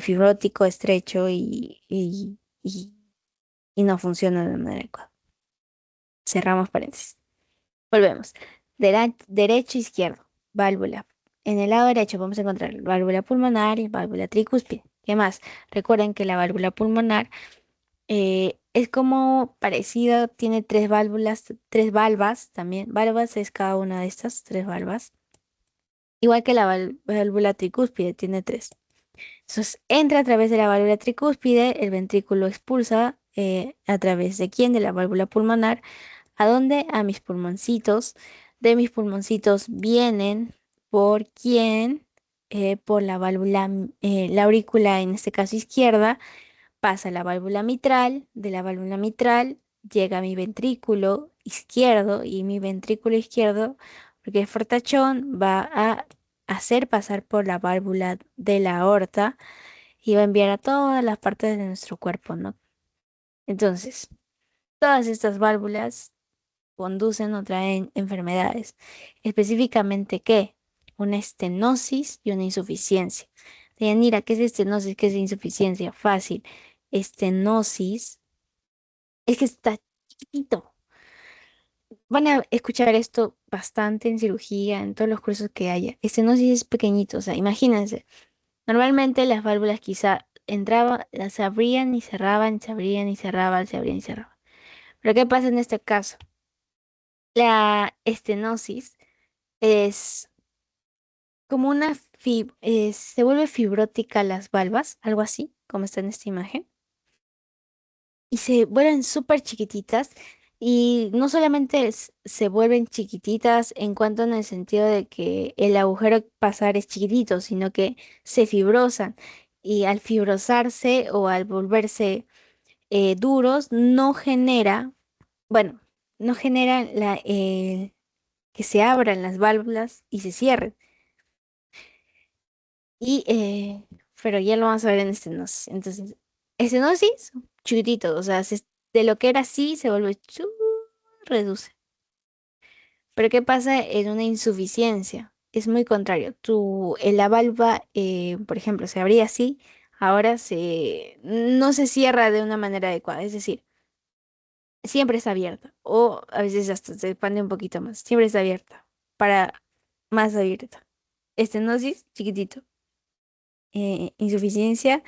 fibrótico, estrecho y no funciona de manera adecuada. Cerramos paréntesis. Volvemos. Derecho, izquierdo. Válvula. En el lado derecho vamos a encontrar válvula pulmonar y válvula tricúspide. ¿Qué más? Recuerden que la válvula pulmonar es como parecida, tiene tres válvulas, tres valvas también. Valvas es cada una de estas tres valvas. Igual que la válvula tricúspide, tiene tres. Entonces, entra a través de la válvula tricúspide, el ventrículo expulsa a través de quién, de la válvula pulmonar. ¿A dónde? A mis pulmoncitos. De mis pulmoncitos vienen por quién, por la válvula, la aurícula, en este caso izquierda, pasa la válvula mitral. De la válvula mitral llega a mi ventrículo izquierdo y mi ventrículo izquierdo, porque es fortachón, va a hacer pasar por la válvula de la aorta y va a enviar a todas las partes de nuestro cuerpo, ¿no? Entonces, todas estas válvulas conducen o traen enfermedades. Específicamente, ¿qué? Una estenosis y una insuficiencia. Deyanira, ¿qué es estenosis? ¿Qué es insuficiencia? Fácil. Estenosis es que está chiquitito. Van a escuchar esto bastante en cirugía, en todos los cursos que haya. Estenosis es pequeñito, o sea, imagínense. Normalmente las válvulas quizá entraban, las abrían y cerraban, se abrían y cerraban, se abrían y cerraban. Pero ¿qué pasa en este caso? La estenosis es como se vuelve fibrótica las valvas, algo así, como está en esta imagen, y se vuelven súper chiquititas y no solamente se vuelven chiquititas en cuanto en el sentido de que el agujero pasar es chiquitito, sino que se fibrosan y al fibrosarse o al volverse duros no genera, bueno, no genera que se abran las válvulas y se cierren. Y, pero ya lo vamos a ver en estenosis. Entonces, estenosis, chiquitito, o sea, de lo que era así se vuelve reduce. Pero ¿qué pasa en una insuficiencia? Es muy contrario. La valva, por ejemplo, se abría así, ahora no se cierra de una manera adecuada. Es decir, siempre está abierta. O a veces hasta se expande un poquito más. Siempre está abierta. Para más abierta. Estenosis, chiquitito. Insuficiencia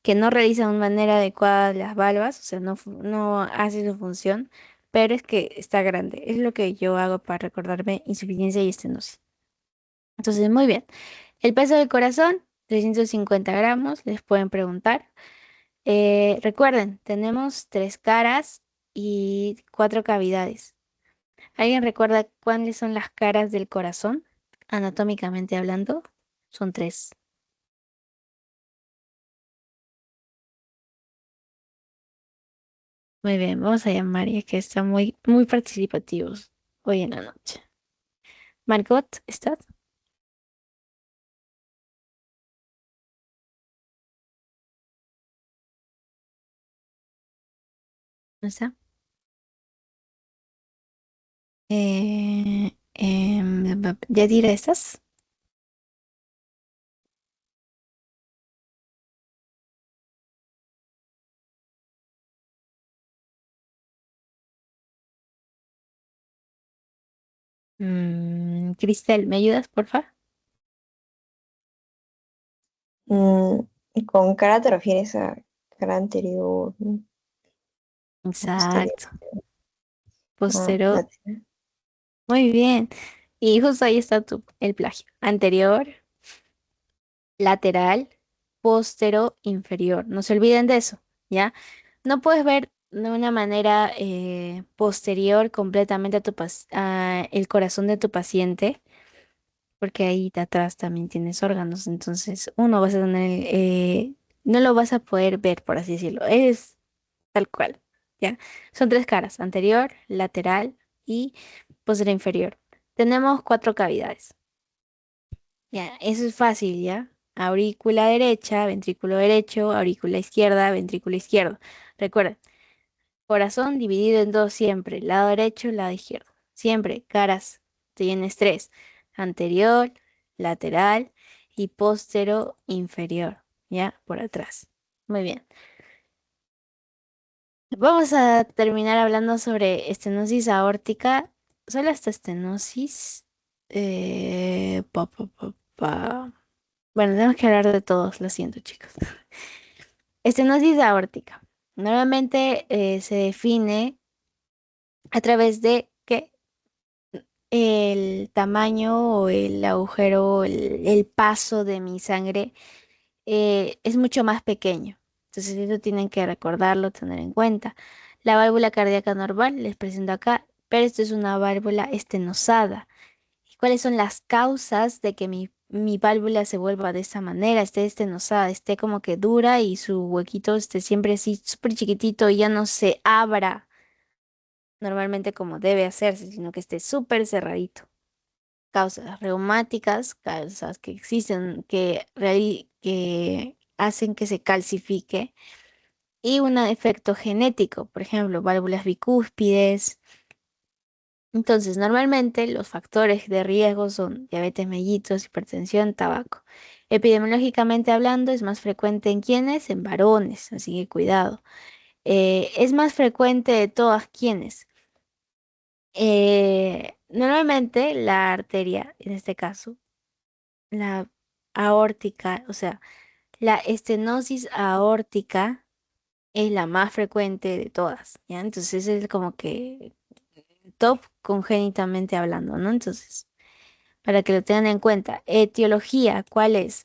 que no realiza de manera adecuada las valvas, o sea, no hace su función, pero es que está grande. Es lo que yo hago para recordarme insuficiencia y estenosis. Entonces, muy bien. El peso del corazón, 350 gramos, les pueden preguntar. Recuerden, tenemos tres caras y cuatro cavidades. ¿Alguien recuerda cuáles son las caras del corazón? Anatómicamente hablando, son tres. Muy bien, vamos a llamar ya que están muy participativos hoy en la noche. Margot, ¿estás? ¿No está? ¿Ya diré estas? Cristel, ¿me ayudas, por favor? Mm, ¿Y con cara te refieres a cara anterior, ¿no? O posterior? Exacto. Ah, Posterior. lateral. Muy bien. Y justo ahí está el plagio. Anterior, lateral, postero, inferior. No se olviden de eso, ¿ya? No puedes ver de una manera posterior completamente el corazón de tu paciente, porque ahí de atrás también tienes órganos. Entonces, uno vas a tener, no lo vas a poder ver, por así decirlo. Es tal cual, ¿ya? Son tres caras, anterior, lateral y posterior inferior. Tenemos cuatro cavidades. Ya, eso es fácil, ¿ya? Aurícula derecha, ventrículo derecho, aurícula izquierda, ventrículo izquierdo. Recuerda, corazón dividido en dos siempre, lado derecho, lado izquierdo. Siempre, caras, tienes tres, anterior, lateral y postero inferior, ¿ya? Por atrás. Muy bien. Vamos a terminar hablando sobre estenosis aórtica. Solo esta estenosis. Bueno, tenemos que hablar de todos, lo siento, chicos. Estenosis aórtica. Normalmente se define a través de que el tamaño o el agujero, el paso de mi sangre es mucho más pequeño. Entonces, eso tienen que recordarlo, tener en cuenta. La válvula cardíaca normal, les presento acá, pero esto es una válvula estenosada. ¿Y cuáles son las causas de que mi válvula se vuelva de esta manera, esté estenosada, esté como que dura y su huequito esté siempre así súper chiquitito y ya no se abra normalmente como debe hacerse, sino que esté súper cerradito? Causas reumáticas, causas que existen, que hacen que se calcifique, y un efecto genético, por ejemplo, válvulas bicúspides. Entonces, normalmente los factores de riesgo son diabetes mellitus, hipertensión, tabaco. Epidemiológicamente hablando, es más frecuente en quienes, en varones, así que cuidado. Es más frecuente de todas quienes. Normalmente la arteria, en este caso, la aórtica, o sea, la estenosis aórtica es la más frecuente de todas, ¿ya? Entonces es como que top congénitamente hablando, ¿no? Entonces, para que lo tengan en cuenta. Etiología, ¿cuál es?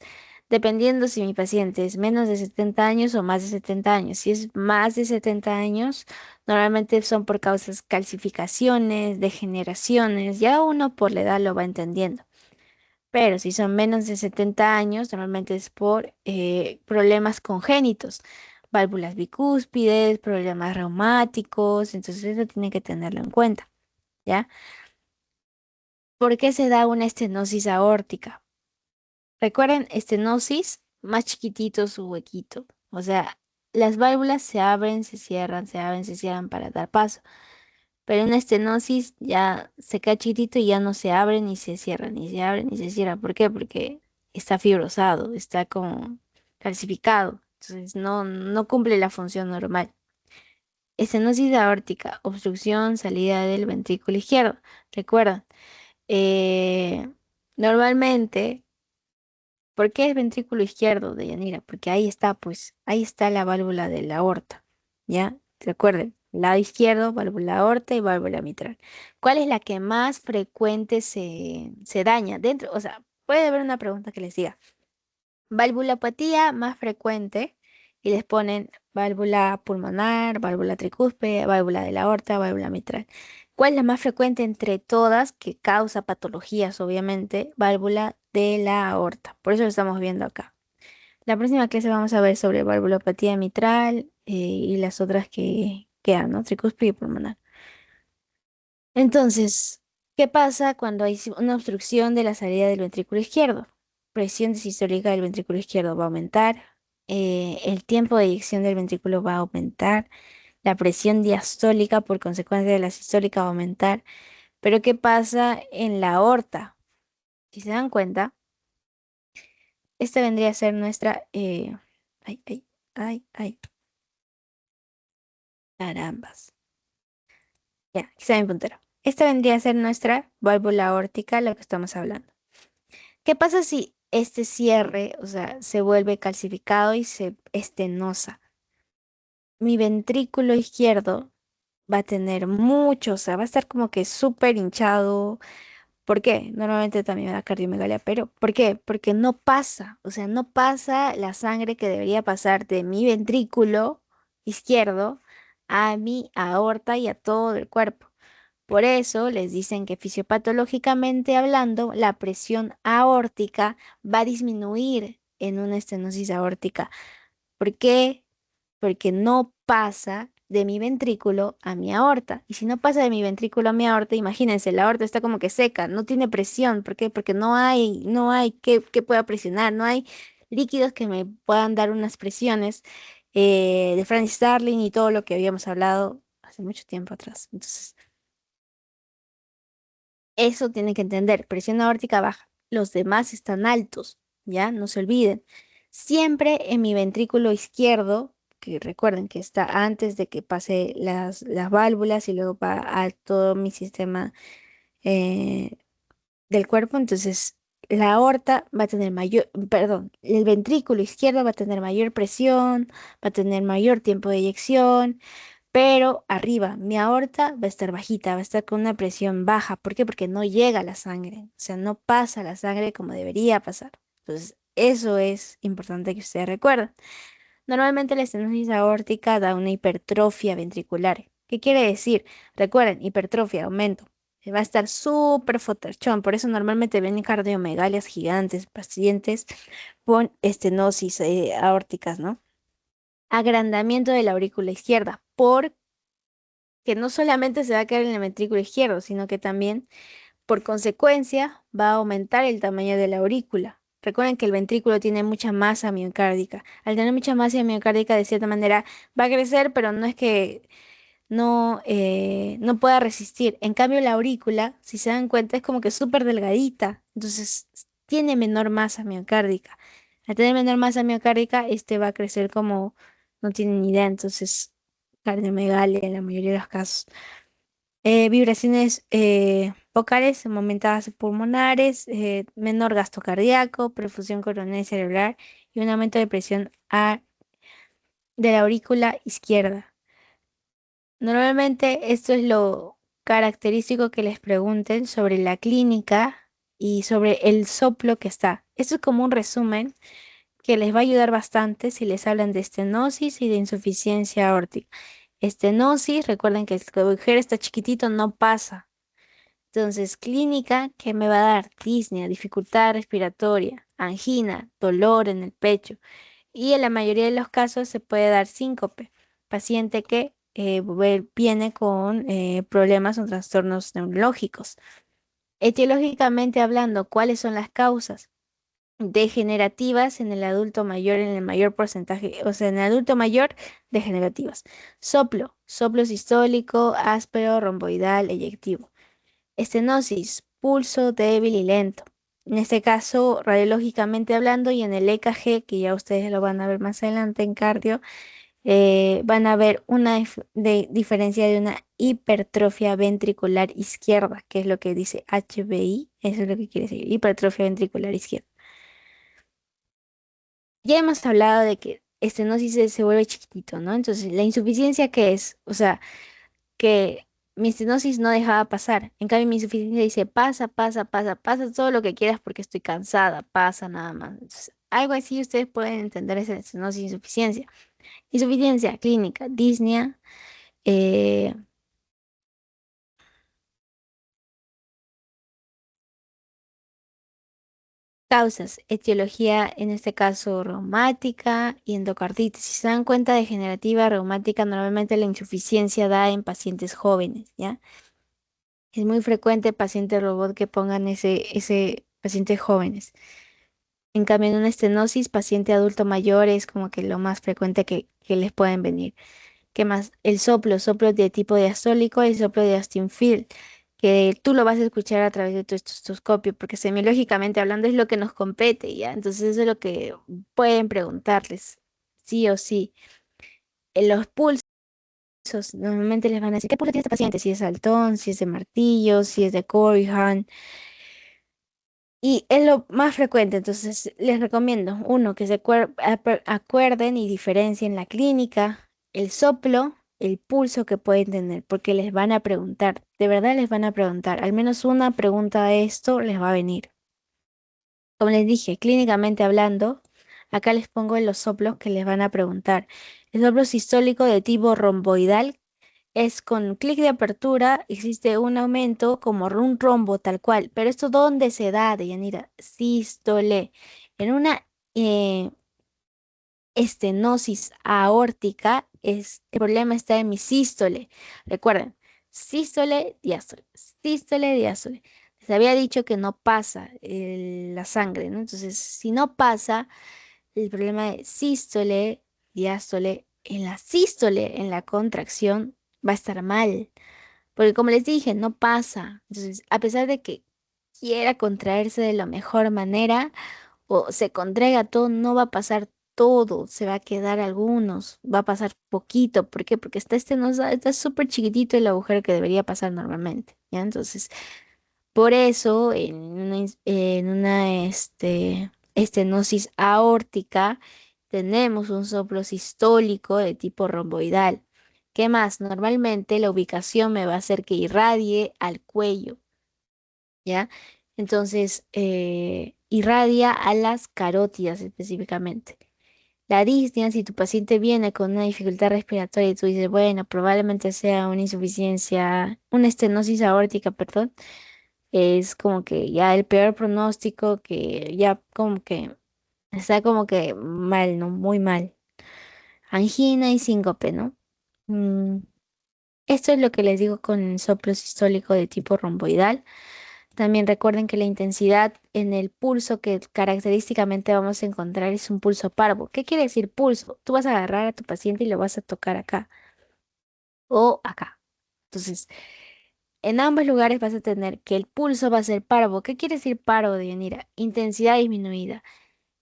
Dependiendo si mi paciente es menos de 70 años o más de 70 años. Si es más de 70 años, normalmente son por causas calcificaciones, degeneraciones, ya uno por la edad lo va entendiendo. Pero si son menos de 70 años, normalmente es por problemas congénitos, válvulas bicúspides, problemas reumáticos, entonces eso tiene que tenerlo en cuenta, ¿ya? ¿Por qué se da una estenosis aórtica? Recuerden, estenosis, más chiquitito su huequito. O sea, las válvulas se abren, se abren, se cierran para dar paso. Pero una estenosis ya se queda chiquitito y ya no se abre ni se cierra, ni se abre ni se cierra. ¿Por qué? Porque está fibrosado, está como calcificado. Entonces no cumple la función normal. Estenosis aórtica, obstrucción, salida del ventrículo izquierdo. Recuerda, eh, normalmente, ¿por qué es ventrículo izquierdo, Deyanira? Porque ahí está, pues, ahí está la válvula de la aorta, ¿ya? Recuerden, lado izquierdo, válvula aorta y válvula mitral. ¿Cuál es la que más frecuente se daña dentro? O sea, puede haber una pregunta que les diga, valvulopatía más frecuente, y les ponen válvula pulmonar, válvula tricúspide, válvula de la aorta, válvula mitral. ¿Cuál es la más frecuente entre todas que causa patologías, obviamente? Válvula de la aorta. Por eso lo estamos viendo acá. La próxima clase vamos a ver sobre valvulopatía mitral y las otras que quedan, ¿no? Tricúspide y pulmonar. Entonces, ¿qué pasa cuando hay una obstrucción de la salida del ventrículo izquierdo? Presión sistólica del ventrículo izquierdo va a aumentar, el tiempo de eyección del ventrículo va a aumentar, la presión diastólica por consecuencia de la sistólica va a aumentar, Pero ¿qué pasa en la aorta? Si se dan cuenta, esta vendría a ser nuestra... ay, ay, ay, ay, carambas. Ya, aquí está mi puntero. Esta vendría a ser nuestra válvula aórtica, lo que estamos hablando. ¿Qué pasa si este cierre, o sea, se vuelve calcificado y se estenosa? Mi ventrículo izquierdo va a tener mucho, o sea, va a estar como que súper hinchado. ¿Por qué? Normalmente también me da cardiomegalia, pero ¿por qué? Porque no pasa, o sea, no pasa la sangre que debería pasar de mi ventrículo izquierdo a mi aorta y a todo el cuerpo. Por eso les dicen que fisiopatológicamente hablando, la presión aórtica va a disminuir en una estenosis aórtica. ¿Por qué? Porque no pasa de mi ventrículo a mi aorta. Y si no pasa de mi ventrículo a mi aorta, imagínense, la aorta está como que seca, no tiene presión. ¿Por qué? Porque no hay que pueda presionar, no hay líquidos que me puedan dar unas presiones de Francis Starling y todo lo que habíamos hablado hace mucho tiempo atrás. Entonces, eso tienen que entender, presión aórtica baja. Los demás están altos, ¿ya? No se olviden. Siempre en mi ventrículo izquierdo, que recuerden que está antes de que pase las válvulas y luego va a todo mi sistema eh, del cuerpo, entonces la aorta va a tener mayor, perdón, el ventrículo izquierdo va a tener mayor presión, va a tener mayor tiempo de eyección, pero arriba, mi aorta va a estar bajita, va a estar con una presión baja. ¿Por qué? Porque no llega la sangre, o sea, no pasa la sangre como debería pasar. Entonces, eso es importante que ustedes recuerden. Normalmente la estenosis aórtica da una hipertrofia ventricular. ¿Qué quiere decir? Recuerden, hipertrofia, aumento. Va a estar súper fotachón, por eso normalmente ven cardiomegalias gigantes, pacientes con estenosis aórticas, ¿no? Agrandamiento de la aurícula izquierda, por que no solamente se va a quedar en el ventrículo izquierdo, sino que también, por consecuencia, va a aumentar el tamaño de la aurícula. Recuerden que el ventrículo tiene mucha masa miocárdica. Al tener mucha masa miocárdica, de cierta manera, va a crecer, pero no es que no pueda resistir. En cambio, la aurícula, si se dan cuenta, es como que súper delgadita. Entonces, tiene menor masa miocárdica. Al tener menor masa miocárdica, este va a crecer como no tiene ni idea. Entonces, cardiomegalia en la mayoría de los casos. Vibraciones vocales aumentadas pulmonares, menor gasto cardíaco, perfusión coronaria cerebral y un aumento de presión de la aurícula izquierda. Normalmente esto es lo característico que les pregunten sobre la clínica y sobre el soplo que está. Esto es como un resumen que les va a ayudar bastante si les hablan de estenosis y de insuficiencia aórtica. Estenosis, recuerden que el agujero está chiquitito, no pasa. Entonces, clínica, ¿qué me va a dar? Disnea, dificultad respiratoria, angina, dolor en el pecho. Y en la mayoría de los casos se puede dar síncope. Paciente que viene con problemas o trastornos neurológicos. Etiológicamente hablando, ¿cuáles son las causas? Degenerativas en el adulto mayor en el mayor porcentaje, o sea, en el adulto mayor, degenerativas. Soplo sistólico, áspero, romboidal, eyectivo. Estenosis, pulso débil y lento. En este caso, radiológicamente hablando y en el EKG, que ya ustedes lo van a ver más adelante en cardio, van a ver una diferencia de una hipertrofia ventricular izquierda, que es lo que dice HBI, eso es lo que quiere decir, hipertrofia ventricular izquierda. Ya hemos hablado de que estenosis se vuelve chiquitito, ¿no? Entonces, ¿la insuficiencia qué es? O sea, que mi estenosis no dejaba pasar. En cambio, mi insuficiencia dice, pasa, pasa, pasa, pasa todo lo que quieras porque estoy cansada, pasa nada más. Entonces, algo así ustedes pueden entender esa estenosis e insuficiencia. Insuficiencia clínica, disnea, eh, causas, etiología, en este caso reumática y endocarditis. Si se dan cuenta, degenerativa, reumática, normalmente la insuficiencia da en pacientes jóvenes, ¿ya? Es muy frecuente paciente robot que pongan ese pacientes jóvenes. En cambio, en una estenosis, paciente adulto mayor es como que lo más frecuente que les pueden venir. ¿Qué más? El soplo de tipo diastólico, el soplo de Austin Field. que tú lo vas a escuchar a través de tu estetoscopio, porque semiológicamente hablando es lo que nos compete, ¿ya? Entonces eso es lo que pueden preguntarles, sí o sí. En los pulsos, normalmente les van a decir, ¿qué pulso tiene este paciente? Si es Saltón, si es de martillo, si es de Coryhan. Y es lo más frecuente, entonces les recomiendo, uno, que se acuerden y diferencien la clínica, el soplo, el pulso que pueden tener, porque les van a preguntar, de verdad les van a preguntar, al menos una pregunta de esto les va a venir. Como les dije, clínicamente hablando, acá les pongo los soplos que les van a preguntar. El soplo sistólico de tipo romboidal es con clic de apertura, existe un aumento como un rombo tal cual. Pero esto ¿dónde se da, Deyanira? Sístole. En una eh, estenosis aórtica, el problema está en mi sístole. Recuerden, sístole, diástole. Les había dicho que no pasa la sangre, ¿no? Entonces, si no pasa, el problema de sístole, diástole, en la sístole, en la contracción, va a estar mal. Porque como les dije, no pasa. Entonces, a pesar de que quiera contraerse de la mejor manera o se contraiga todo, no va a pasar todo, se va a quedar algunos, va a pasar poquito. ¿Por qué? Porque no está súper chiquitito el agujero que debería pasar normalmente. ¿Ya? Entonces, por eso, en una estenosis aórtica, tenemos un soplo sistólico de tipo romboidal. ¿Qué más? Normalmente la ubicación me va a hacer que irradie al cuello, ¿ya? Entonces, irradia a las carótidas específicamente. La disnea, si tu paciente viene con una dificultad respiratoria y tú dices, bueno, probablemente sea una insuficiencia, una estenosis aórtica, perdón, es como que ya el peor pronóstico que ya como que está como que mal, ¿no? Muy mal. Angina y síncope, ¿no? Mm, Esto es lo que les digo con el soplo sistólico de tipo romboidal. También recuerden que la intensidad en el pulso que característicamente vamos a encontrar es un pulso parvo. ¿Qué quiere decir pulso? Tú vas a agarrar a tu paciente y lo vas a tocar acá o acá. Entonces, en ambos lugares vas a tener que el pulso va a ser parvo. ¿Qué quiere decir parvo, Dianira? Intensidad disminuida.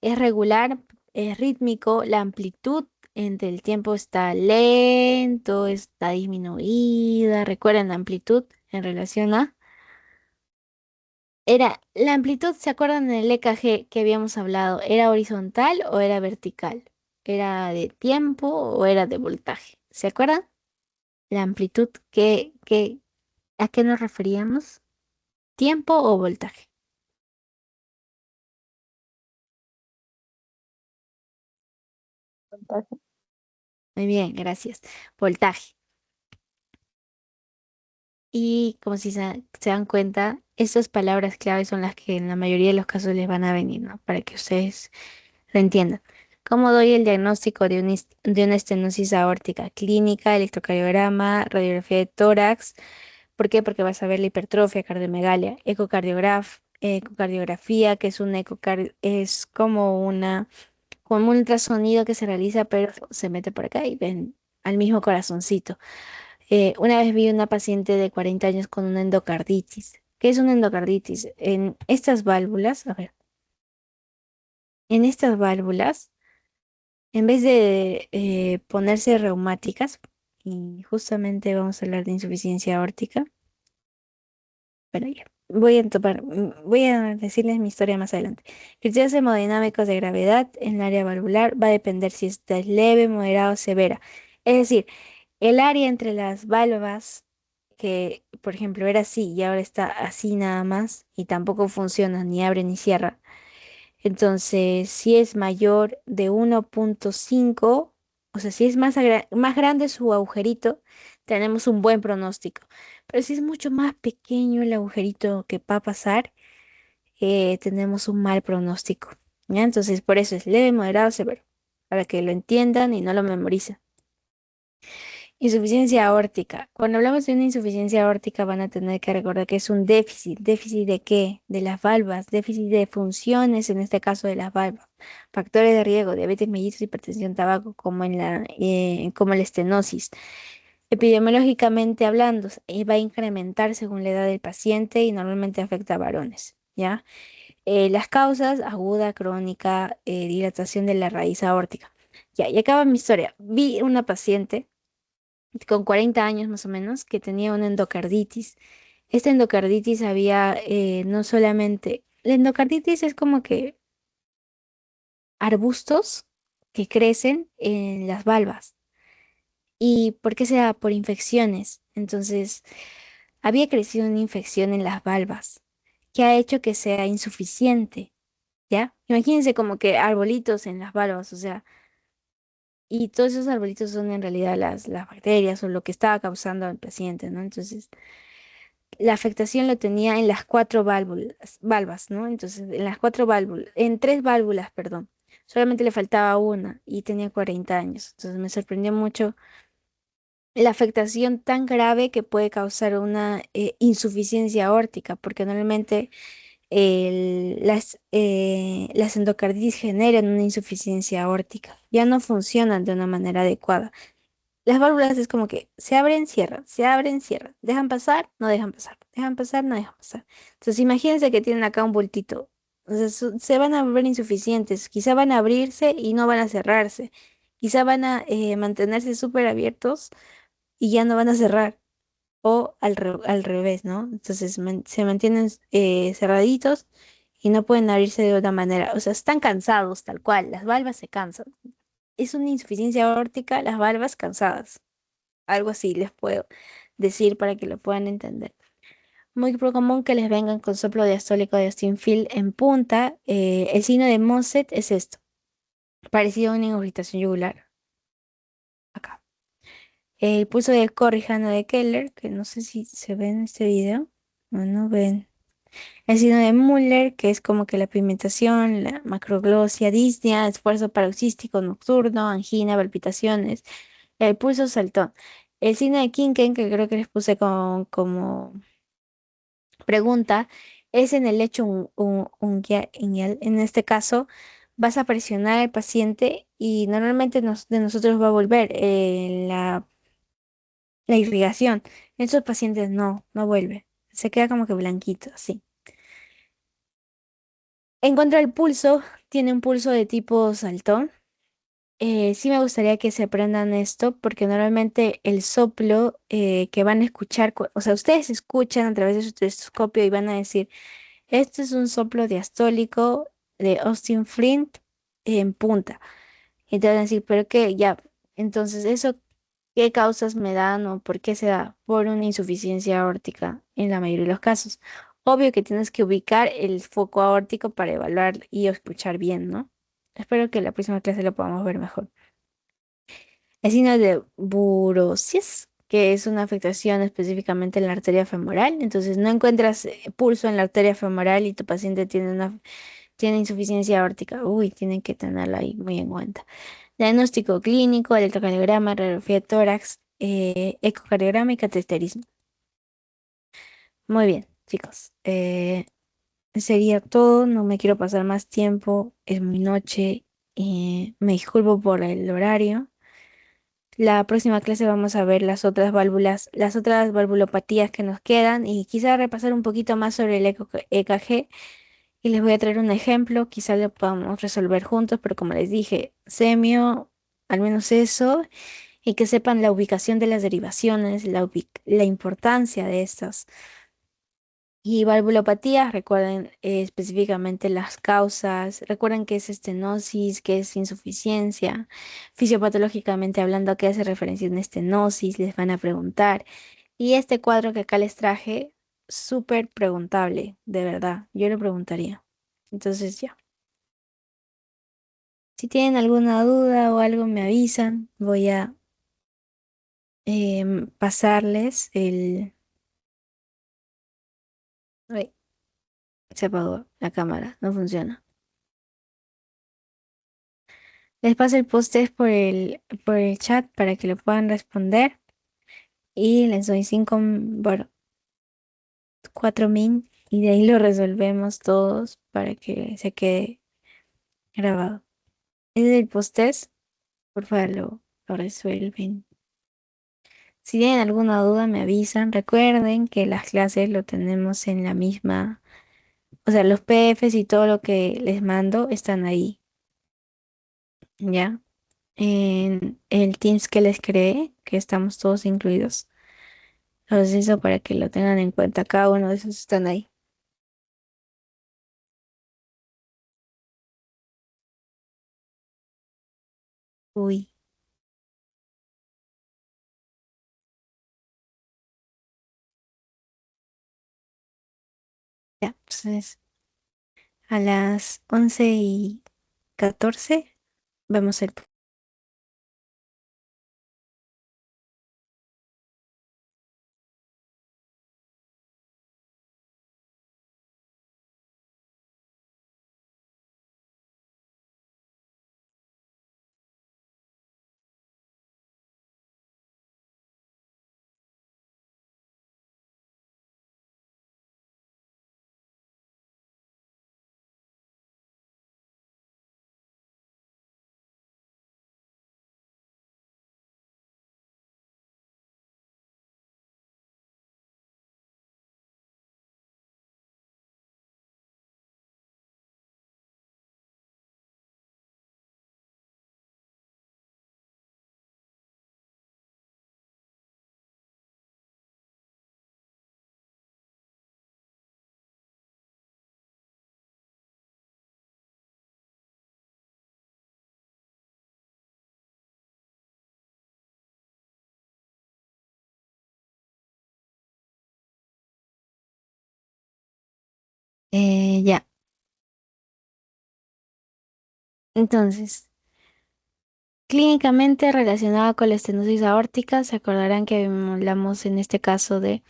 Es regular, es rítmico, la amplitud entre el tiempo está lento, está disminuida. Recuerden la amplitud en relación a... Era, la amplitud, ¿se acuerdan del EKG que habíamos hablado? ¿Era horizontal o era vertical? ¿Era de tiempo o era de voltaje? ¿Se acuerdan? La amplitud, ¿a qué nos referíamos? ¿Tiempo o voltaje? Muy bien, gracias. Voltaje. Y como si se dan cuenta, estas palabras clave son las que en la mayoría de los casos les van a venir, ¿no? Para que ustedes lo entiendan. ¿Cómo doy el diagnóstico de una estenosis aórtica? Clínica, electrocardiograma, radiografía de tórax. ¿Por qué? Porque vas a ver la hipertrofia, cardiomegalia, ecocardiografía, que es es como un ultrasonido que se realiza, pero se mete por acá y ven al mismo corazoncito. Una vez vi una paciente de 40 años con una endocarditis. ¿Qué es una endocarditis? En estas válvulas, a ver, en estas válvulas, en vez de ponerse reumáticas, y justamente vamos a hablar de insuficiencia aórtica, bueno, ya, voy a decirles mi historia más adelante. Criterios hemodinámicos de gravedad en el área valvular va a depender si esta es leve, moderada o severa. Es decir, el área entre las válvulas, que por ejemplo era así y ahora está así nada más y tampoco funciona, ni abre ni cierra. Entonces, si es mayor de 1,5, o sea, si es más grande su agujerito, tenemos un buen pronóstico. Pero si es mucho más pequeño el agujerito que va a pasar, tenemos un mal pronóstico. ¿Ya? Entonces, por eso es leve, moderado, severo, para que lo entiendan y no lo memoricen. Insuficiencia aórtica. Cuando hablamos de una insuficiencia aórtica van a tener que recordar que es un déficit. ¿Déficit de qué? De las válvulas. Déficit de funciones, en este caso de las válvulas. Factores de riesgo, diabetes mellitus, hipertensión, tabaco, como la estenosis. Epidemiológicamente hablando, va a incrementar según la edad del paciente y normalmente afecta a varones, ¿ya? Las causas, aguda, crónica, dilatación de la raíz aórtica. Ya, y acaba mi historia. Vi una paciente con 40 años más o menos que tenía una endocarditis. Esta endocarditis había no solamente... La endocarditis es como que arbustos que crecen en las valvas. ¿Y por qué se da? Por infecciones. Entonces, había crecido una infección en las valvas que ha hecho que sea insuficiente, ¿ya? Imagínense como que arbolitos en las valvas, o sea, y todos esos arbolitos son en realidad las bacterias o lo que estaba causando al paciente, ¿no? Entonces, la afectación lo tenía en las cuatro valvas, ¿no? Entonces, en las cuatro válvulas, en tres válvulas, perdón. Solamente le faltaba una y tenía 40 años. Entonces, me sorprendió mucho la afectación tan grave que puede causar una insuficiencia aórtica, porque normalmente las endocarditis generan una insuficiencia aórtica, ya no funcionan de una manera adecuada. Las válvulas es como que se abren, cierran, dejan pasar, no dejan pasar, dejan pasar, no dejan pasar. Entonces imagínense que tienen acá un bultito, o sea, se van a volver insuficientes, quizá van a abrirse y no van a cerrarse, quizá van a mantenerse súper abiertos y ya no van a cerrar. O al revés, ¿no? Entonces se mantienen cerraditos y no pueden abrirse de otra manera. O sea, están cansados tal cual, las valvas se cansan. Es una insuficiencia aórtica, las valvas cansadas. Algo así les puedo decir para que lo puedan entender. Muy común que les vengan con soplo diastólico de Austin Field en punta. El signo de Mosset es esto, parecido a una irritación yugular. Acá. El pulso de Corrijano de Keller, que no sé si se ve en este video o no ven. El síndrome de Müller, que es como que la pigmentación, la macroglosia, disnea, esfuerzo paroxístico nocturno, angina, palpitaciones, el pulso saltón. El signo de Kinken, que creo que les puse como pregunta, es en el lecho unguial. En este caso, vas a presionar al paciente y normalmente de nosotros va a volver la irrigación. En esos pacientes no vuelve. Se queda como que blanquito, así. En cuanto al pulso, tiene un pulso de tipo saltón. Sí me gustaría que se aprendan esto porque normalmente el soplo que van a escuchar, o sea, ustedes escuchan a través de su estetoscopio y van a decir, este es un soplo diastólico de Austin Flint en punta. Y te van a decir, pero qué, ya, entonces eso, ¿qué causas me dan o por qué se da? Por una insuficiencia aórtica en la mayoría de los casos. Obvio que tienes que ubicar el foco aórtico para evaluar y escuchar bien, ¿no? Espero que la próxima clase lo podamos ver mejor. El signo de Burosis, que es una afectación específicamente en la arteria femoral. Entonces, no encuentras pulso en la arteria femoral y tu paciente tiene insuficiencia aórtica. Uy, tienen que tenerla ahí muy en cuenta. Diagnóstico clínico, electrocardiograma, radiografía de tórax, ecocardiograma y cateterismo. Muy bien, chicos. Sería todo. No me quiero pasar más tiempo. Es muy noche. Me disculpo por el horario. La próxima clase vamos a ver las otras válvulas, las otras valvulopatías que nos quedan y quizá repasar un poquito más sobre el EKG y les voy a traer un ejemplo, quizá lo podamos resolver juntos, pero como les dije, semio, al menos eso, y que sepan la ubicación de las derivaciones, la importancia de estas. Y valvulopatías, recuerden específicamente las causas, recuerden qué es estenosis, qué es insuficiencia, fisiopatológicamente hablando, a qué hace referencia una estenosis, les van a preguntar. Y este cuadro que acá les traje, súper preguntable, de verdad, yo lo preguntaría. Entonces ya, si tienen alguna duda o algo me avisan, voy a pasarles el... Ay, se apagó la cámara, no funciona. Les paso el post por el chat para que lo puedan responder y les doy 4.000 y de ahí lo resolvemos todos para que se quede grabado. Es el post por favor lo resuelven. Si tienen alguna duda, me avisan. Recuerden que las clases lo tenemos en la misma, o sea, los PDFs y todo lo que les mando están ahí, ¿ya? En el Teams que les creé, que estamos todos incluidos. Entonces eso para que lo tengan en cuenta, cada uno de esos están ahí. Uy, ya, entonces a las 11:14 vemos el... ya, entonces, clínicamente relacionada con la estenosis aórtica, se acordarán que hablamos en este caso de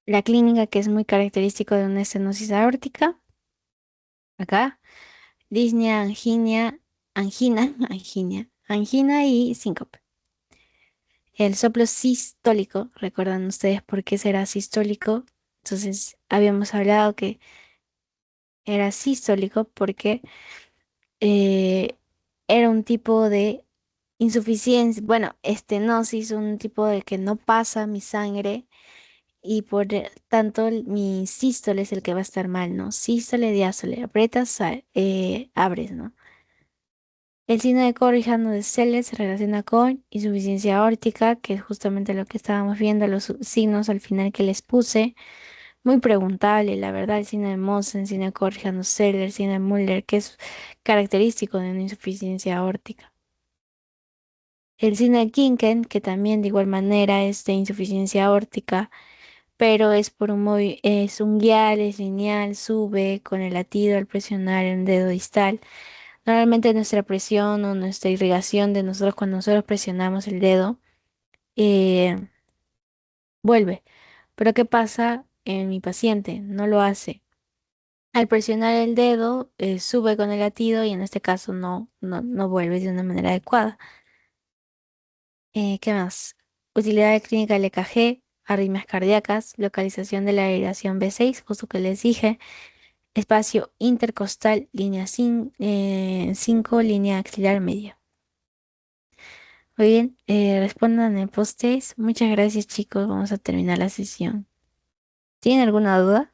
la clínica que es muy característico de una estenosis aórtica. Acá, disnea, angina y síncope. El soplo sistólico, ¿recuerdan ustedes por qué será sistólico? Entonces, habíamos hablado que era sistólico porque eh, era un tipo de insuficiencia, bueno, estenosis, un tipo de que no pasa mi sangre y por tanto mi sístole es el que va a estar mal, ¿no? Sístole, diástole, aprietas, abres, ¿no? El signo de Corrigan de Seller se relaciona con insuficiencia aórtica, que es justamente lo que estábamos viendo, los signos al final que les puse. Muy preguntable, la verdad, el signo de Mosen, el signo de Corrigan de Seller, el signo de Muller, que es característico de una insuficiencia aórtica. El signo de Kinken, que también de igual manera es de insuficiencia aórtica, pero es por es un guial, es lineal, sube con el latido al presionar el dedo distal. Normalmente nuestra presión o nuestra irrigación de nosotros cuando nosotros presionamos el dedo eh, vuelve. Pero ¿qué pasa en mi paciente? No lo hace. Al presionar el dedo sube con el latido y en este caso no vuelve de una manera adecuada. ¿Qué más? Utilidad de clínica del EKG, arritmias cardíacas, localización de la irrigación B6, justo que les dije, espacio intercostal, línea 5, línea axilar media. Muy bien, respondan en post. Muchas gracias, chicos. Vamos a terminar la sesión. ¿Tienen alguna duda?